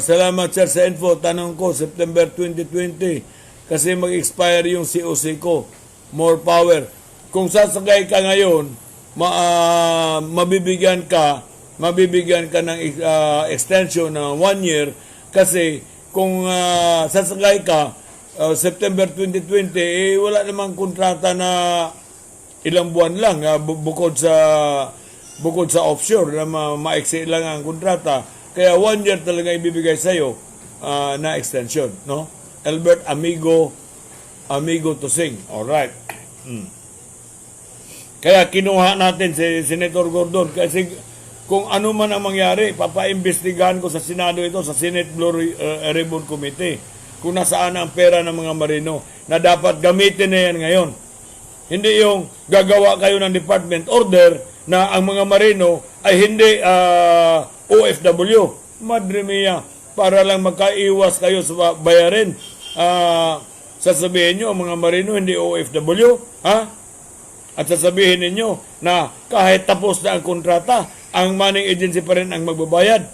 [SPEAKER 3] salamat sir sa info. Tanong ko, September 2020 kasi mag-expire yung COC ko. More power. Kung sasagay ka ngayon, mabibigyan ka ng extension ng 1 year kasi kung sasagay ka September 2020, wala namang kontrata na ilang buwan lang bukod sa offshore na maiksi lang ang kontrata. Kaya 1 year talaga ibibigay sa iyo na extension, no? Albert Amigo Tosing. All right. Kaya kinuha natin si Senator Gordon kasi kung ano man ang mangyari, papaimbestigahan ko sa Senado ito, sa Senate Blue Ribbon Committee, kung nasaan ang pera ng mga marino na dapat gamitin na yan ngayon. Hindi yung gagawa kayo ng department order na ang mga marino ay hindi OFW. Madre mia, para lang magkaiwas kayo sa bayarin. Sasabihin nyo, ang mga marino hindi OFW, ha? At sasabihin ninyo na kahit tapos na ang kontrata, ang manning agency pa rin ang magbabayad.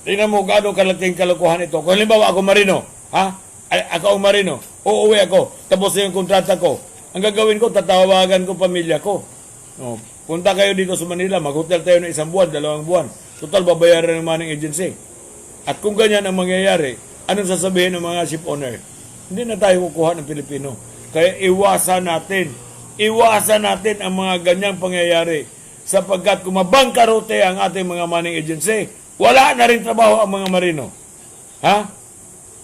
[SPEAKER 3] Tingnan mo gaano kalaking kalokohan ito. Kung halimbawa ako marino, ha? Ako ang marino, uuwi ako, tapos na yung kontrata ko. Ang gagawin ko, tatawagan ko pamilya ko. No. Punta kayo dito sa Manila, mag-hotel tayo ng 1 buwan, 2 buwan. Total, babayaran ng manning agency. At kung ganyan ang mangyayari, anong sasabihin ng mga ship owner? Hindi na tayo kukuha ng Pilipino. Kaya iwasan natin ang mga ganyang pangyayari. Sapagkat kung mabangkarote ang ating mga manning agency, wala na rin trabaho ang mga marino. Ha?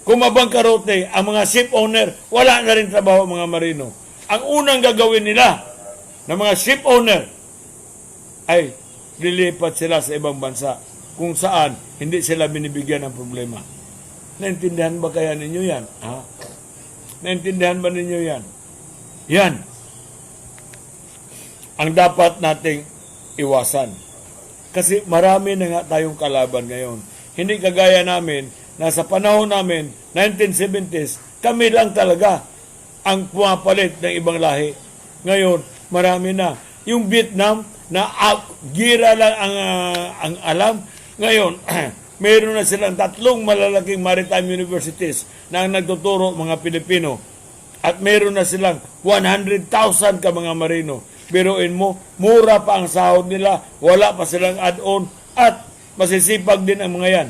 [SPEAKER 3] Kung mabangkarote ang mga ship owner, wala na rin trabaho ang mga marino. Ang unang gagawin nila ng mga ship owner ay lilipat sila sa ibang bansa kung saan hindi sila binibigyan ng problema. Naintindihan ba kaya ninyo yan? Ha? Naintindihan ba ninyo yan? Yan ang dapat nating iwasan. Kasi marami na nga tayong kalaban ngayon. Hindi kagaya namin na sa panahon namin, 1970s, kami lang talaga ang pumapalit ng ibang lahi. Ngayon, marami na. Yung Vietnam, na gira lang ang alam. Ngayon, mayroon na silang 3 malalaking maritime universities na ang nagtuturo mga Pilipino. At mayroon na silang 100,000 ka mga marino. Biruin mo, mura pa ang sahod nila, wala pa silang add-on, at masisipag din ang mga yan.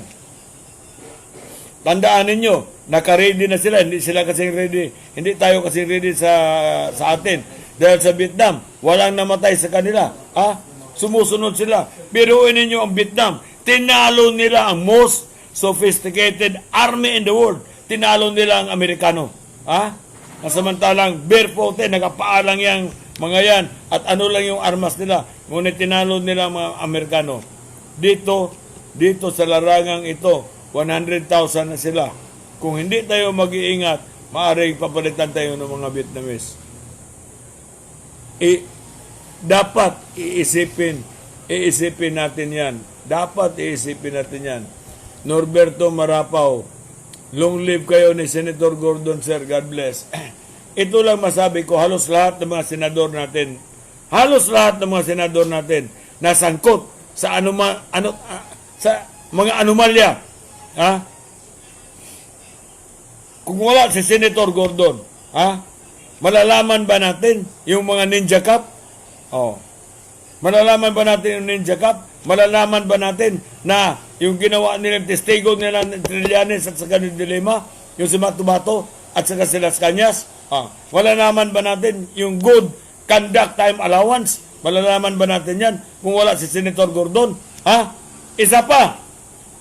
[SPEAKER 3] Tandaan ninyo, naka-ready na sila, hindi sila kasing ready, hindi tayo kasing ready sa atin. Dahil sa Vietnam, walang namatay sa kanila. Ha? Sumusunod sila. Biruin ninyo ang Vietnam, tinalo nila ang most sophisticated army in the world. Tinalo nila ang Amerikano. Ha? Samantalang barefoot, nagapaalang yang mga yan, at ano lang yung armas nila, ngunit tinalo nila ang mga Amerikano. Dito sa larangang ito, 100,000 na sila. Kung hindi tayo mag-iingat, maaaring papalitan tayo ng mga Vietnamese. Dapat iisipin natin yan. Dapat iisipin natin yan. Norberto Marapaw, long live kayo ni Senator Gordon, sir. God bless. Ito lang masabi ko, halos lahat ng mga senador natin, nasangkot sa sa mga anomalya. Ha? Kung wala si Senator Gordon, ha? Malalaman ba natin yung mga Ninja Cup? Oh. Malalaman ba natin yung Ninja Cup? Malalaman ba natin na yung ginawa nila, testigo nila ng Trillanes at saka ng Dilema, yung si Matubato at saka si Las Cañas? Malalaman ba natin yung good conduct time allowance? Malalaman ba natin yan kung wala si Senator Gordon? Ha? Isa pa,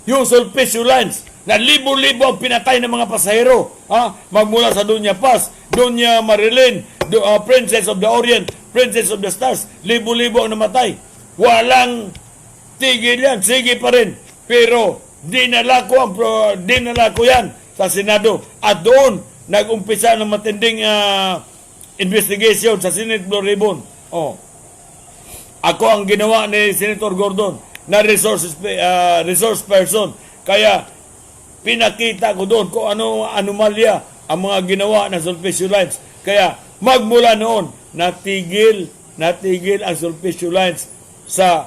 [SPEAKER 3] yung Sulpicio Lines, na libo-libo ang pinatay ng mga pasahero. Ha? Magmula sa Doña Paz, Doña Marilyn, Princess of the Orient, Princess of the Stars, libo-libo ang namatay. Walang tigil yan, sige pa rin. Pero dinala ko yan sa Senado. At doon, nag-umpisa ng matinding investigation sa Senate Blue Ribbon. Ako ang ginawa ni Senator Gordon na resource person. Kaya pinakita ko doon kung ano anomalya ang mga ginawa ng Sulpicio Lines. Kaya magmula noon, natigil ang Sulpicio Lines sa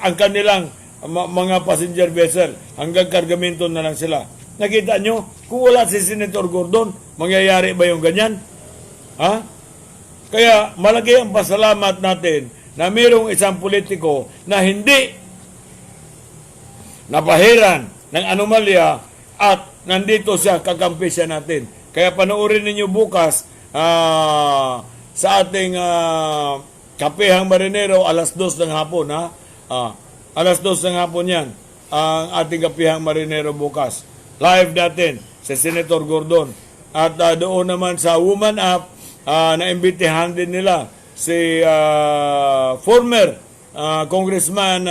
[SPEAKER 3] ang kanilang mga passenger vessel. Hanggang kargamento na lang sila. Nakita nyo, kung wala si Senator Gordon, mangyayari ba yung ganyan? Ha? Kaya malaki ang pasalamat natin na mayroong isang politiko na hindi napahiran ng anomalya at nandito siya, kakampi siya natin. Kaya panoorin ninyo bukas sa ating Kapihang Marinero, alas 2 ng hapon. Ha? Alas 2 ng hapon yan, ang ating Kapihang Marinero bukas. Live natin si Senator Gordon. At doon naman sa Woman Up, naimbitihan din nila si former Congressman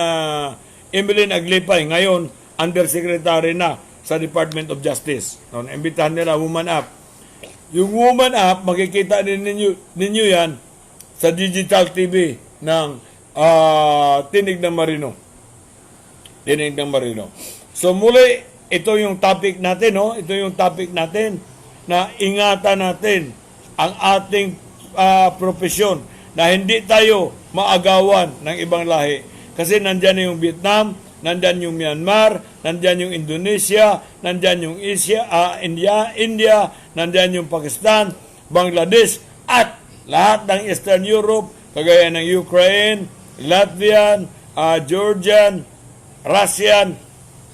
[SPEAKER 3] Emeline Aglipay, ngayon Undersecretary na sa Department of Justice. No, imbitahan nila Woman Up. Yung Woman Up, makikita ninyo yan sa digital TV ng Tinig ng Marino. Tinig ng Marino. So muli, ito yung topic natin, no? Ito yung topic natin na ingatan natin ang ating profesyon na hindi tayo maagawan ng ibang lahi. Kasi nandyan yung Vietnam, nandyan yung Myanmar, nandyan yung Indonesia, nandyan yung India, nandyan yung Pakistan, Bangladesh, at lahat ng Eastern Europe, kagaya ng Ukraine, Latvian, Georgian, Russian,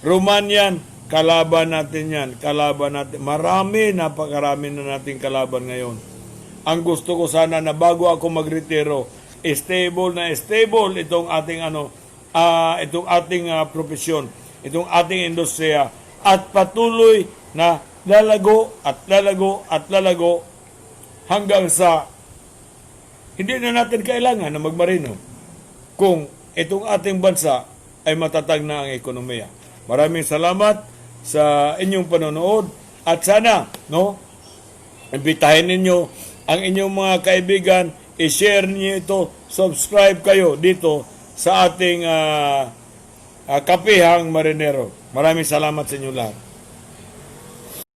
[SPEAKER 3] Romanian, kalaban natin yan. Kalaban natin. Napakarami na nating kalaban ngayon. Ang gusto ko sana na bago ako magretiro, stable itong ating profesyon, itong ating industriya, at patuloy na lalago hanggang sa hindi na natin kailangan na magmarino kung itong ating bansa ay matatag na ang ekonomiya. Maraming salamat sa inyong panonood at sana, no, imbitahin ninyo ang inyong mga kaibigan, i-share niyo ito, subscribe kayo dito sa ating Kapihang Marinero. Maraming salamat sa inyo lahat.